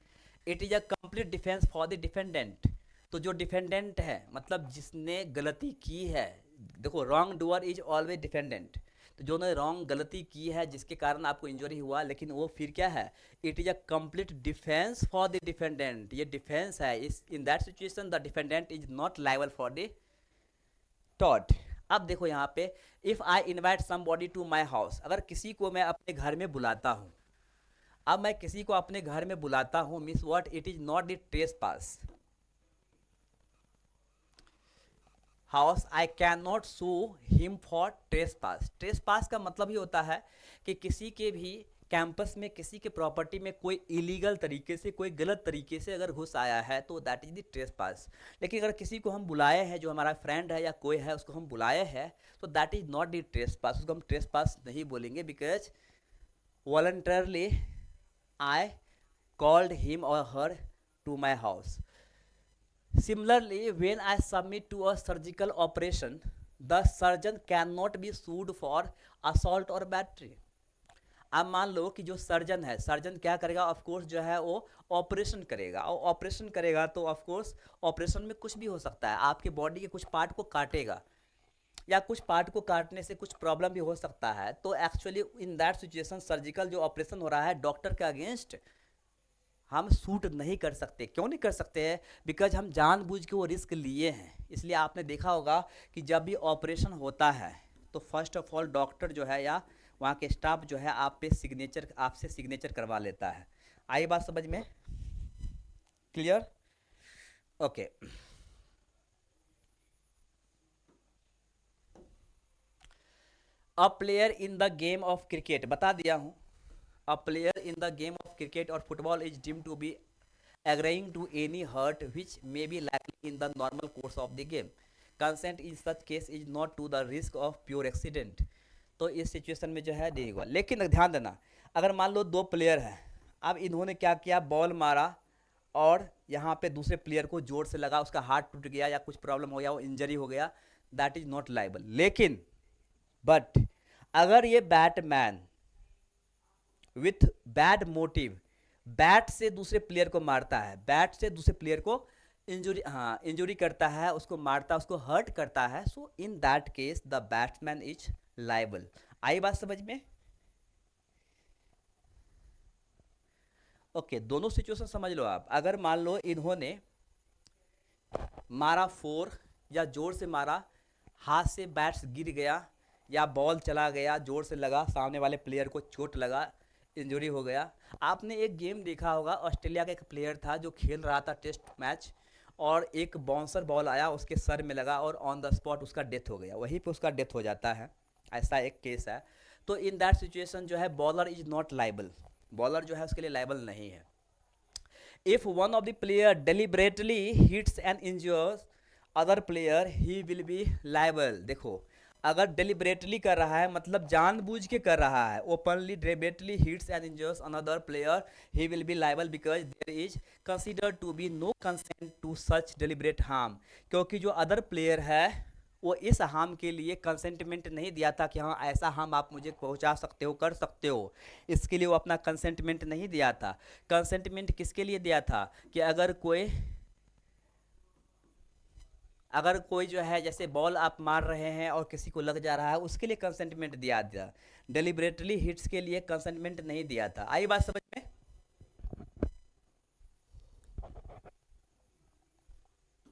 It is a complete defence for the defendant, तो जो डिफेंडेंट है मतलब जिसने गलती की है, देखो wrong doer is always defendant, तो जो ने रॉन्ग गलती की है जिसके कारण आपको इंजरी हुआ, लेकिन वो फिर क्या है, it is a complete defence for the defendant, ये डिफेंस है, इस in that situation the defendant is not liable for the टॉट। अब देखो यहाँ पे, if I invite somebody to my house, अगर किसी को मैं अपने घर में बुलाता हूँ, अब मैं किसी को अपने घर में बुलाता हूँ, means what, it is not the trespass house, I can not sue him for trespass. Trespass का मतलब ही होता है कि किसी के भी कैंपस में किसी के प्रॉपर्टी में कोई इलीगल तरीके से, कोई गलत तरीके से अगर घुस आया है तो दैट इज द ट्रेसपास। लेकिन अगर किसी को हम बुलाए हैं, जो हमारा फ्रेंड है या कोई है, उसको हम बुलाए हैं, तो that is not the trespass, उसको हम ट्रेसपास नहीं बोलेंगे, because voluntarily I called him or her to my house. Similarly, when I submit to a surgical operation, the surgeon cannot be sued for assault or battery. अब मान लो कि जो surgeon है, surgeon क्या करेगा, ऑफ कोर्स जो है वो ऑपरेशन करेगा, और ऑपरेशन करेगा तो ऑफ कोर्स ऑपरेशन में कुछ भी हो सकता है, आपके बॉडी के कुछ पार्ट को काटेगा, या कुछ पार्ट को काटने से कुछ प्रॉब्लम भी हो सकता है। तो actually in that situation surgical जो ऑपरेशन हो रहा है डॉक्टर के अगेंस्ट हम सूट नहीं कर सकते। क्यों नहीं कर सकते हैं? बिकॉज हम जानबूझ के वो रिस्क लिए हैं। इसलिए आपने देखा होगा कि जब भी ऑपरेशन होता है तो फर्स्ट ऑफ ऑल डॉक्टर जो है या वहाँ के स्टाफ जो है आप पे सिग्नेचर, आपसे सिग्नेचर करवा लेता है। आई बात समझ में? Clear? Okay. A player in the game of cricket, बता दिया हूँ। A player in the game of cricket or football is deemed to be agreeing to any hurt which may be likely in the normal course of the game. Consent in such case is not to the risk of pure accident. तो इस situation में जो है नहीं हुआ। लेकिन ध्यान देना, अगर मान लो दो प्लेयर हैं, अब इन्होंने क्या किया, बॉल मारा और यहाँ पे दूसरे प्लेयर को जोर से लगा, उसका हाथ टूट गया या कुछ प्रॉब्लम हो गया, वो इंजरी हो गया, दैट इज नॉट लाइबल। लेकिन बट अगर ये Batman with bad motive bat से दूसरे प्लेयर को मारता है, बैट से दूसरे प्लेयर को इंजुरी, हाँ इंजुरी करता है, उसको मारता है, उसको हर्ट करता है, so in that case the batsman is liable. आई बात समझ में? ओके, दोनों सिचुएशन समझ लो आप। अगर मान लो इन्होंने मारा फोर, या जोर से मारा, हाथ से बैट्स गिर गया, या बॉल चला गया, जोर से लगा, सामने वाले प्लेयर को चोट लगा, इंजरी हो गया। आपने एक गेम देखा होगा, ऑस्ट्रेलिया का एक प्लेयर था जो खेल रहा था टेस्ट मैच, और एक बाउंसर बॉल आया, उसके सर में लगा और ऑन द स्पॉट उसका डेथ हो गया, वहीं पे उसका डेथ हो जाता है। ऐसा एक केस है। तो इन दैट सिचुएशन जो है bowler is not liable, bowler जो है उसके लिए लाइबल नहीं है। If one of the player deliberately hits and injures other player, he will be liable। देखो, अगर deliberately कर रहा है मतलब जानबूझ के कर रहा है, openly deliberately hits and injures another player, he will be liable because there is considered to be no consent to such deliberate harm। क्योंकि जो अदर प्लेयर है वो इस हार्म के लिए कंसेंटमेंट नहीं दिया था कि हाँ ऐसा हार्म आप मुझे पहुंचा सकते हो, कर सकते हो, इसके लिए वो अपना कंसेंटमेंट नहीं दिया था। कंसेंटमेंट किसके लिए दिया था कि अगर कोई जो है जैसे बॉल आप मार रहे हैं और किसी को लग जा रहा है, उसके लिए कंसेंटमेंट दिया था। डेलिबरेटली हिट्स के लिए कंसेंटमेंट नहीं दिया था। आई बात समझ में?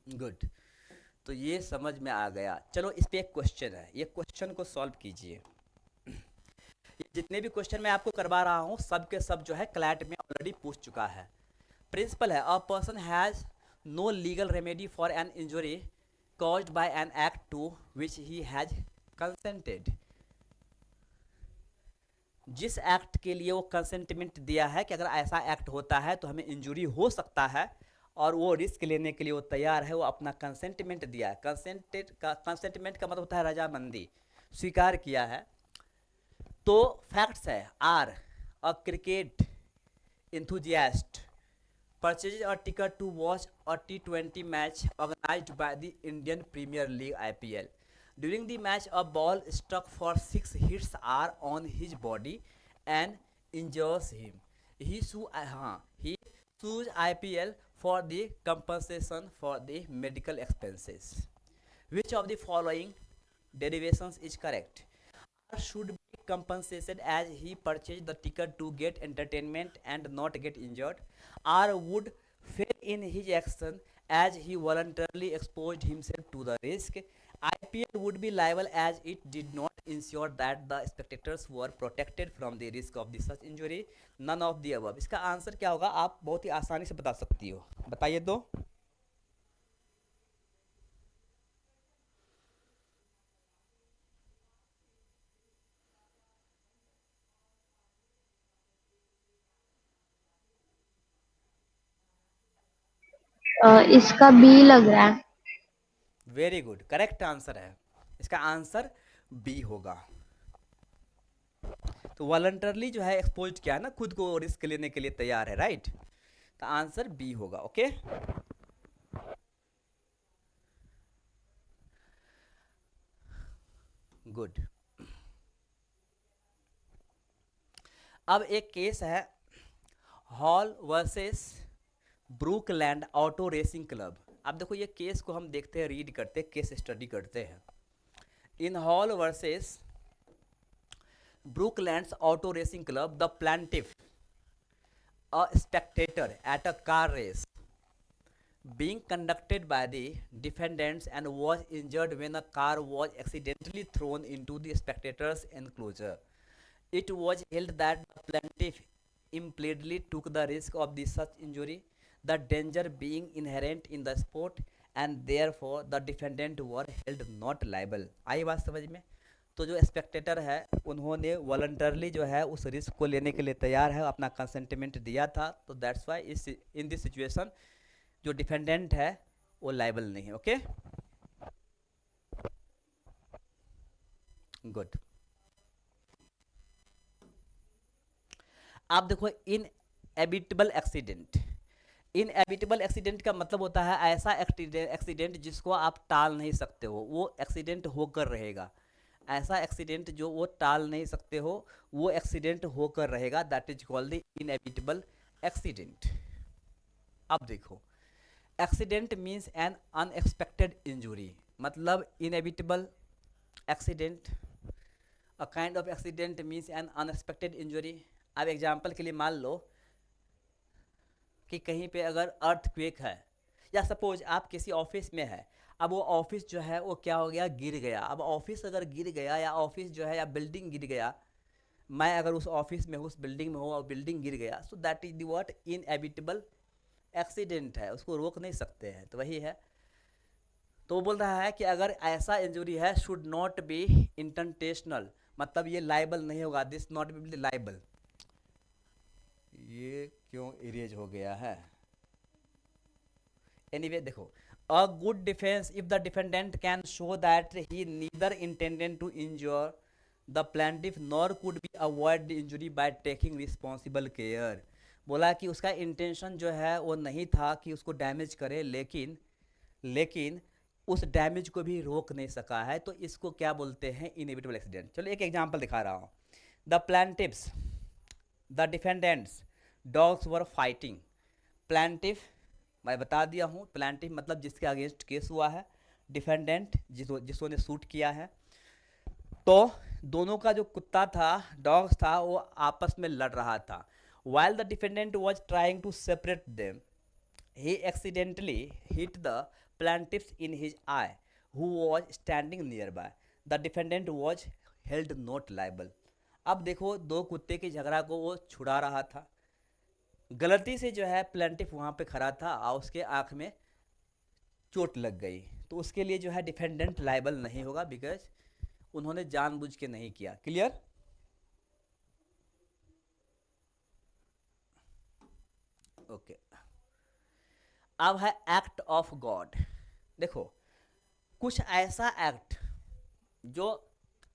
गुड, तो ये समझ में आ गया। चलो इस पे एक क्वेश्चन है, ये क्वेश्चन को सॉल्व कीजिए। ये जितने भी क्वेश्चन मैं आपको करवा रहा हूँ सब के सब जो है क्लैट में ऑलरेडी पूछ चुका है। प्रिंसिपल है, a person has no legal remedy for an injury caused by an act to which he has consented। जिस एक्ट के लिए वो कंसेंटमेंट दिया है कि अगर ऐसा एक्ट होता है तो हमें इंजुरी हो सकता है, और वो रिस्क लेने के लिए वो तैयार है, वो अपना कंसेंटमेंट दिया है। कंसेंटमेंट का मतलब होता है रजामंदी, स्वीकार किया है। तो फैक्ट्स है, R a cricket enthusiast purchases a ticket to watch a T20 match organized by the Indian Premier League IPL. During the match, a ball struck for 6 hits are on his body and injures him. He sues IPL for the compensation for the medical expenses. Which of the following derivations is correct? R should be compensated as he purchased the ticket to get entertainment and not get injured. R would fail in his action as he voluntarily exposed himself to the risk. IPL would be liable as it did not ensure that the spectators were protected from the risk of the such injury. None of the above। इसका answer क्या होगा आप बहुत ही आसानी से बता सकती हो, बताइए तो। इसका बी लग रहा है। वेरी गुड, करेक्ट आंसर है। इसका आंसर बी होगा। तो वॉलंटरली जो है एक्सपोज किया है ना, खुद को रिस्क लेने के लिए तैयार है, राइट। तो आंसर बी होगा। Okay, good. अब एक केस है, Hall versus Brookland auto racing club. अब देखो ये केस को हम देखते हैं, रीड करते हैं, केस स्टडी करते हैं। In Hall versus Brooklands auto racing club, the plaintiff, a spectator at a car race being conducted by the defendants and was injured when a car was accidentally thrown into the spectator's enclosure. It was held that the plaintiff implicitly took the risk of the such injury, the danger being inherent in the sport, and therefore the defendant were held not liable. आई बात समझ में? तो जो Spectator है उन्होंने voluntarily जो है उस रिस्क को लेने के लिए तैयार है, अपना कंसेंटमेंट दिया था, तो दैट्स वाई इस इन दिस सिचुएशन जो डिफेंडेंट है वो लाइबल नहीं है। Okay, good. आप देखो, इन एबिटेबल एक्सीडेंट, इन एबिटेबल एक्सीडेंट का मतलब होता है ऐसा एक्सीडेंट जिसको आप टाल नहीं सकते हो, वो एक्सीडेंट होकर रहेगा। ऐसा एक्सीडेंट जो वो टाल नहीं सकते हो, वो एक्सीडेंट होकर रहेगा, that is called the inevitable accident. अब देखो, accident means an unexpected injury, मतलब inevitable accident, a kind of accident means an unexpected injury. अब एग्जाम्पल के लिए मान लो कि कहीं पे अगर अर्थक्वेक है, या सपोज आप किसी ऑफिस में है, अब वो ऑफिस जो है वो क्या हो गया, गिर गया। अब ऑफिस अगर गिर गया, या ऑफिस जो है या बिल्डिंग गिर गया, मैं अगर उस ऑफिस में हूँ, उस बिल्डिंग में हूँ और बिल्डिंग गिर गया, so that is the what, inevitable accident है, उसको रोक नहीं सकते हैं, तो वही है। तो वो बोल रहा है कि अगर ऐसा इंजरी है, शुड नॉट बी इंटेंशनल, मतलब ये लाइबल नहीं होगा, दिस नॉट बी लाइबल। ये क्यों इरेज हो गया है? एनीवे देखो, a good defence if the defendant can show that he neither intended to injure the plaintiff nor could be avoid the injury by taking responsible care. बोला कि उसका intention जो है वो नहीं था कि उसको डैमेज करे, लेकिन उस डैमेज को भी रोक नहीं सका है, तो इसको क्या बोलते हैं, इनएविटेबल एक्सीडेंट। चलो एक एग्जांपल दिखा रहा हूँ। The plaintiff's, the defendant's dogs were fighting. Plaintiff मैं बता दिया हूँ, प्लेंटिफ मतलब जिसके अगेंस्ट केस हुआ है, डिफेंडेंट जिसने शूट किया है। तो दोनों का जो कुत्ता था, डॉग्स था, वो आपस में लड़ रहा था। While the defendant was trying to separate them, he accidentally hit the plaintiff in his eye, who was standing nearby. The defendant was held not liable. अब देखो, दो कुत्ते के झगड़ा को वो छुड़ा रहा था, गलती से जो है प्लेंटिफ वहाँ पे खड़ा था और उसके आँख में चोट लग गई, तो उसके लिए जो है डिफेंडेंट लाइबल नहीं होगा, बिकॉज उन्होंने जानबूझ के नहीं किया। क्लियर? ओके। अब है एक्ट ऑफ गॉड। देखो, कुछ ऐसा एक्ट जो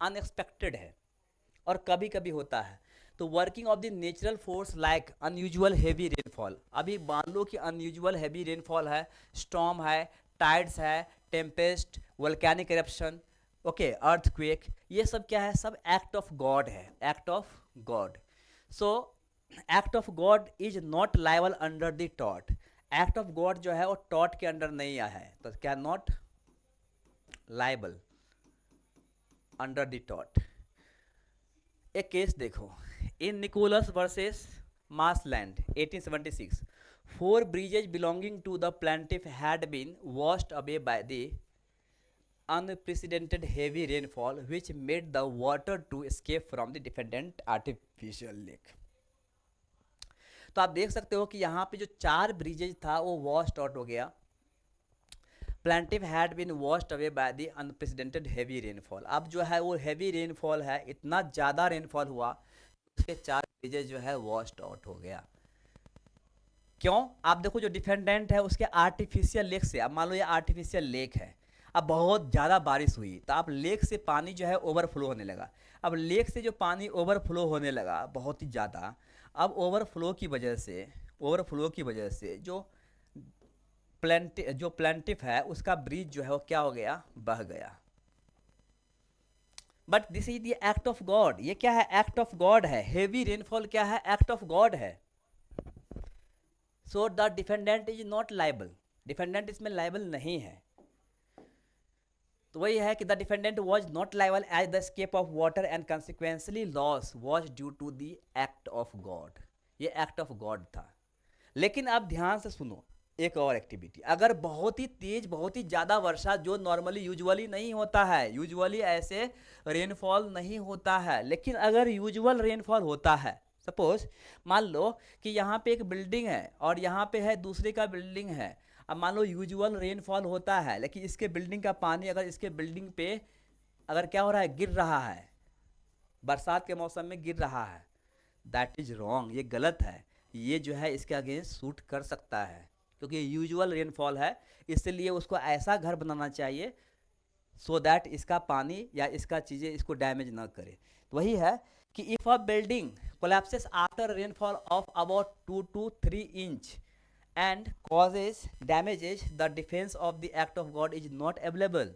अनएक्सपेक्टेड है और कभी कभी होता है, तो working of the natural force like unusual heavy rainfall. अभी मान लो कि अनयूजुअल हैवी रेनफॉल है, स्टॉर्म है, टाइड्स है, Tempest, volcanic eruption, okay, earthquake, ये सब क्या है, सब एक्ट ऑफ गॉड है, act of God. So act of God is not liable under the taught. Act of God जो है वो टॉट के अंडर नहीं आया है, तो क्या नॉट लाइबल अंडर द टॉट। एक केस देखो, in Nicholas versus Marsland 1876, 4 bridges belonging to the plaintiff had been washed away by the unprecedented heavy rainfall which made the water to escape from the defendant artificial lake। तो आप देख सकते हो कि यहाँ पे जो 4 ब्रिजेज था वो वॉश्ड आउट हो गया। Plaintiff had been washed away by the unprecedented heavy rainfall. अब जो है वो हैवी रेनफॉल है, इतना ज़्यादा रेनफॉल हुआ, उसके 4 ब्रिजेज जो है वॉश्ड आउट हो गया। क्यों? आप देखो जो डिफेंडेंट है उसके आर्टिफिशियल लेक से, अब मान लो ये आर्टिफिशियल लेक है, अब बहुत ज़्यादा बारिश हुई तो आप लेक से पानी जो है ओवरफ्लो होने लगा। अब लेक से जो पानी ओवरफ्लो होने लगा बहुत ही ज़्यादा, अब ओवरफ्लो की वजह से जो प्लेंटिफ है उसका ब्रिज जो है वो क्या हो गया, बह गया। But this is the act of God, ये क्या है, एक्ट ऑफ गॉड है। हेवी रेनफॉल क्या है, एक्ट ऑफ गॉड है। So the defendant is not liable, defendant इसमें लाइबल नहीं है। तो वही है कि the defendant was not liable as the escape of water and consequently loss was due to the act of God, ये act of God था। लेकिन आप ध्यान से सुनो एक और एक्टिविटी, अगर बहुत ही तेज बहुत ही ज़्यादा वर्षा जो नॉर्मली यूजुअली नहीं होता है, यूजुअली ऐसे रेनफॉल नहीं होता है, लेकिन अगर यूजुअल रेनफॉल होता है, सपोज मान लो कि यहाँ पे एक बिल्डिंग है और यहाँ पे है दूसरे का बिल्डिंग है, अब मान लो यूजुअल रेनफॉल होता है लेकिन इसके बिल्डिंग का पानी अगर इसके बिल्डिंग पे अगर क्या हो रहा है, गिर रहा है, बरसात के मौसम में गिर रहा है, दैट इज रॉन्ग, ये गलत है। ये जो है इसके अगेंस्ट सूट कर सकता है क्योंकि यूजुअल रेनफॉल है, इसलिए उसको ऐसा घर बनाना चाहिए सो दैट इसका पानी या इसका चीज़ें इसको डैमेज ना करे। तो वही है कि if a building collapses after rainfall of about 2 to 3 inch and causes damages, the defense of the act of God is not available।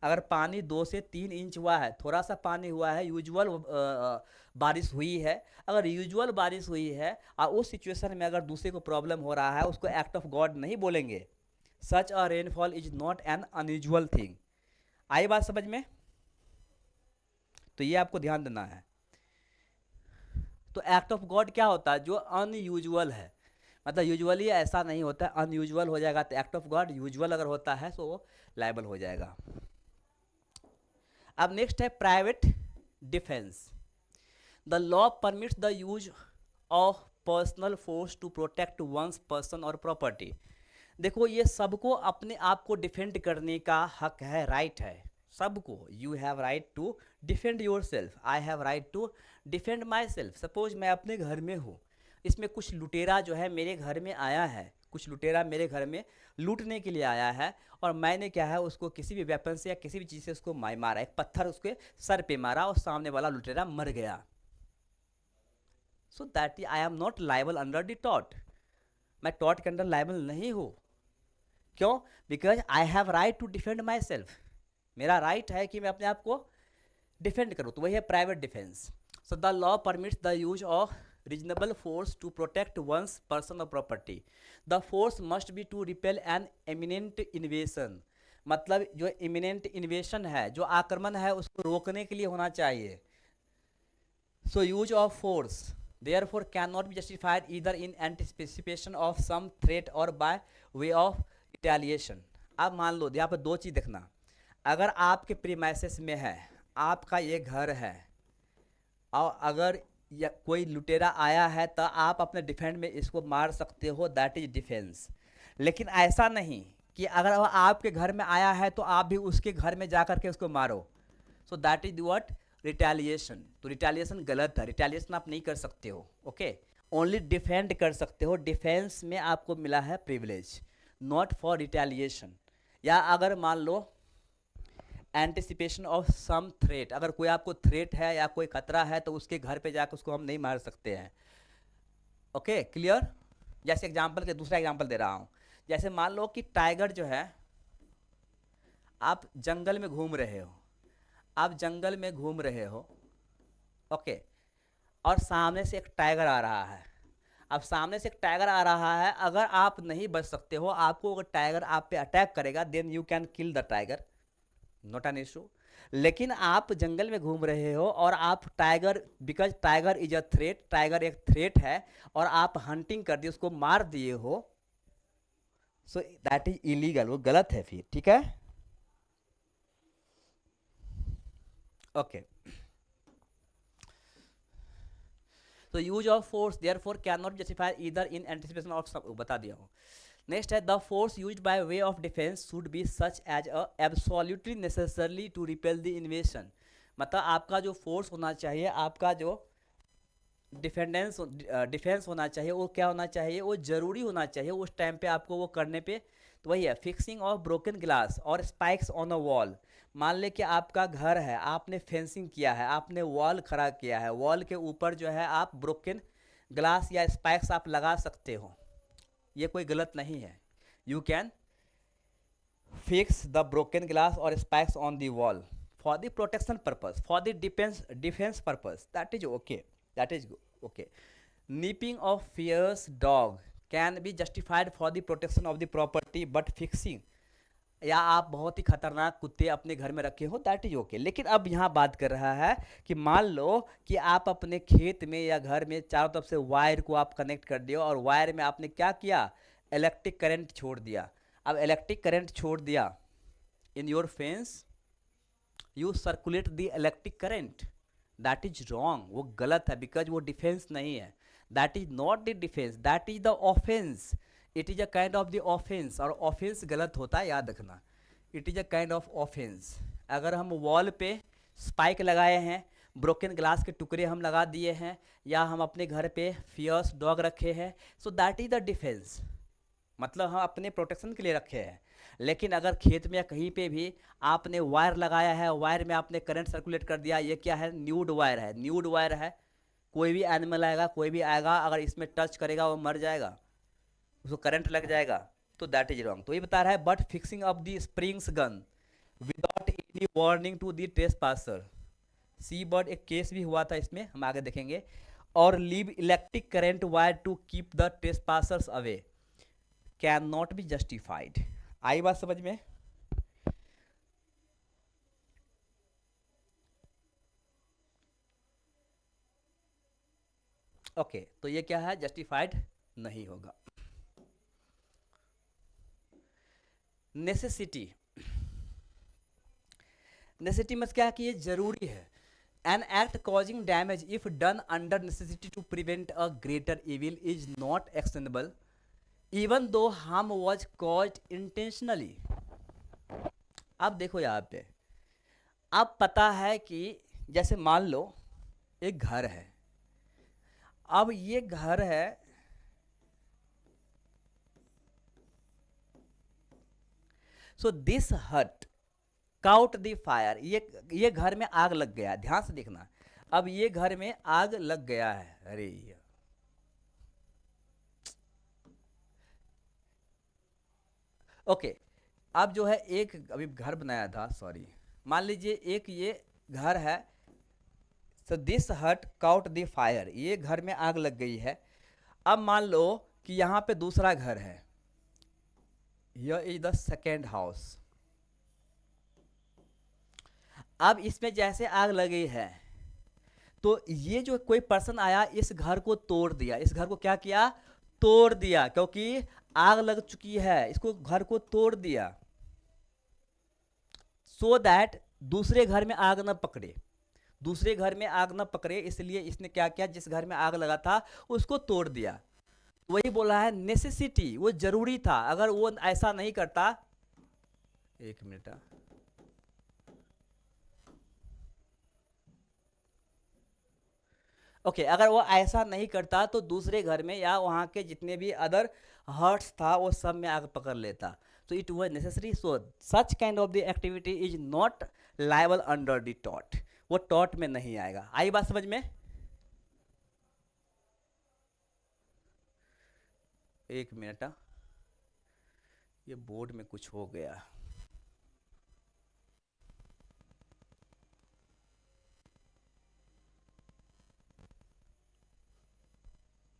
अगर पानी 2 से 3 इंच हुआ है, थोड़ा सा पानी हुआ है, यूजुअल बारिश हुई है, अगर यूजुअल बारिश हुई है और उस सिचुएशन में अगर दूसरे को प्रॉब्लम हो रहा है, उसको एक्ट ऑफ गॉड नहीं बोलेंगे। Such a rainfall is not an unusual thing. आई बात समझ में? तो ये आपको ध्यान देना है। तो एक्ट ऑफ गॉड क्या होता है, जो अनयूजुअल है, मतलब यूजुअली ऐसा नहीं होता है, अनयूजुअल हो जाएगा तो एक्ट ऑफ गॉड, यूजुअल अगर होता है तो वो लाइबल हो जाएगा। अब नेक्स्ट है private defence. The law permits the use of personal force to protect one's person और प्रॉपर्टी। देखो ये सबको अपने आप को डिफेंड करने का हक है, राइट है सबको। You have right to defend yourself, I have right to defend myself. Suppose मैं अपने घर में हूँ, इसमें कुछ लुटेरा जो है मेरे घर में आया है, कुछ लुटेरा मेरे घर में लूटने के लिए आया है और मैंने क्या है उसको किसी भी वेपन से या किसी भी चीज़ से उसको मारा, एक पत्थर उसके सर पे मारा और सामने वाला लुटेरा मर गया। So that I am not liable under the टॉट, मैं टॉट के अंडर लाइबल नहीं हूँ। क्यों? Because I have right to defend myself, मेरा राइट है कि मैं अपने आप को डिफेंड करूँ। तो वही है private defence. So the law permits the use of reasonable force to protect one's person or property। The force must be to repel an imminent invasion। मतलब जो imminent invasion है, जो आक्रमण है, उसको रोकने के लिए होना चाहिए। So use of force therefore cannot be justified either in anticipation of some threat or by way of retaliation। अब मान लो यहाँ पर दो चीज़ देखना, अगर आपके प्रीमाइसेस में है, आपका ये घर है और अगर या कोई लुटेरा आया है तो आप अपने डिफेंड में इसको मार सकते हो, दैट इज डिफेंस। लेकिन ऐसा नहीं कि अगर वह आपके घर में आया है तो आप भी उसके घर में जा कर के उसको मारो, सो दैट इज व्हाट, रिटेलिएशन। तो रिटेलिएशन गलत है, रिटेलिएशन आप नहीं कर सकते हो, ओके। ओनली डिफेंड कर सकते हो, डिफेंस में आपको मिला है प्रिविलेज, नॉट फॉर रिटेलिएशन। या अगर मान लो एंटिसिपेशन ऑफ सम थ्रेट, अगर कोई आपको थ्रेट है या कोई खतरा है तो उसके घर पे जाकर उसको हम नहीं मार सकते हैं, ओके क्लियर। जैसे एग्जांपल के दूसरा एग्जांपल दे रहा हूँ, जैसे मान लो कि टाइगर जो है, आप जंगल में घूम रहे हो, आप जंगल में घूम रहे हो, ओके, और सामने से एक टाइगर आ रहा है। अब सामने से एक टाइगर आ रहा है, अगर आप नहीं बच सकते हो, आपको अगर टाइगर आप पे अटैक करेगा then you can kill the tiger, not an issue. लेकिन आप जंगल में घूम रहे हो और आप tiger, because tiger is a threat, tiger एक थ्रेट है और आप हंटिंग कर दिए, उसको मार दिए हो, सो दैट इज इलीगल, वो गलत है फिर, ठीक है, ओके। तो use of force therefore can not justify either in anticipation of, बता दिया हूँ। नेक्स्ट है the force used by way of defence should be such as a absolutely necessarily to repel the invasion. मतलब आपका जो force होना चाहिए, आपका जो डिफेंस होना चाहिए, वो क्या होना चाहिए, वो ज़रूरी होना चाहिए उस टाइम पे आपको वो करने पे। तो वही है फिक्सिंग ऑफ ब्रोकन ग्लास और स्पाइक्स ऑन अ वॉल। मान ले कि आपका घर है, आपने फेंसिंग किया है, आपने वॉल खड़ा किया है, वॉल के ऊपर जो है आप ब्रोकन ग्लास या स्पाइक्स आप लगा सकते हो, ये कोई गलत नहीं है। You can fix the broken glass or spikes on the wall for the protection purpose, for the defense purpose, that is okay, that is okay. Nipping of fierce dog can be justified for the protection of the property, but fixing या आप बहुत ही खतरनाक कुत्ते अपने घर में रखे हो दैट इज ओके। लेकिन अब यहाँ बात कर रहा है कि मान लो कि आप अपने खेत में या घर में चारों तरफ से वायर को आप कनेक्ट कर दियो और वायर में आपने क्या किया, इलेक्ट्रिक करंट छोड़ दिया। अब इलेक्ट्रिक करंट छोड़ दिया in your fence, you circulate the electric current, that is wrong, वो गलत है, बिकॉज वो डिफेंस नहीं है, that is not the defence, that is the offence, it is a kind of the offence. और offence गलत होता है, याद रखना, it is a kind of offence. अगर हम वॉल पे स्पाइक लगाए हैं, ब्रोकन ग्लास के टुकड़े हम लगा दिए हैं, या हम अपने घर पे फियर्स डॉग रखे हैं, सो दैट इज द डिफेंस, मतलब हम अपने प्रोटेक्शन के लिए रखे हैं। लेकिन अगर खेत में या कहीं पे भी आपने वायर लगाया है, वायर में आपने करंट सर्कुलेट कर दिया, ये क्या है, न्यूड वायर है, न्यूड वायर है, कोई भी एनिमल आएगा, कोई भी आएगा, अगर इसमें टच करेगा वो मर जाएगा, उसको करंट लग जाएगा, तो दैट इज रॉन्ग। तो ये बता रहा है but fixing of the springs gun without any warning to the trespasser, see Bird एक केस भी हुआ था इसमें, हम आगे देखेंगे, और leave electric current wire to keep the trespassers away can not be justified. आई बात समझ में? ओके तो ये क्या है, जस्टिफाइड नहीं होगा। नेसेसिटी, नेसेसिटी में क्या कि ये जरूरी है। An act causing damage if done under necessity to prevent a greater evil is not extendable even though harm was caused intentionally. अब देखो यहाँ पे, अब पता है कि जैसे मान लो एक घर है, अब ये घर है, सो दिस हट काउट द फायर, ये घर में आग लग गया, ध्यान से देखना, अब ये घर में आग लग गया है, अरे ओके। अब जो है एक अभी घर बनाया था, सॉरी, मान लीजिए एक ये घर है, सो दिस हट काउट द फायर, ये घर में आग लग गई है। अब मान लो कि यहाँ पे दूसरा घर है, here is the second house. अब इसमें जैसे आग लगी है, तो ये जो कोई पर्सन आया इस घर को तोड़ दिया, इस घर को क्या किया, तोड़ दिया, क्योंकि आग लग चुकी है, इसको घर को तोड़ दिया, सो दैट दूसरे घर में आग न पकड़े, दूसरे घर में आग न पकड़े, इसलिए इसने क्या किया, जिस घर में आग लगा था उसको तोड़ दिया। वही बोला है नेसेसिटी, वो जरूरी था, अगर वो ऐसा नहीं करता, एक मिनट, ओके अगर वो ऐसा नहीं करता तो दूसरे घर में या वहाँ के जितने भी अदर हर्ट्स था वो सब में आग पकड़ लेता, तो it was necessary, so such kind of the activity is not liable under the taught, वो टॉट में नहीं आएगा। आई बात समझ में? एक मिनट, ये बोर्ड में कुछ हो गया,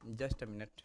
जस्ट अ मिनट।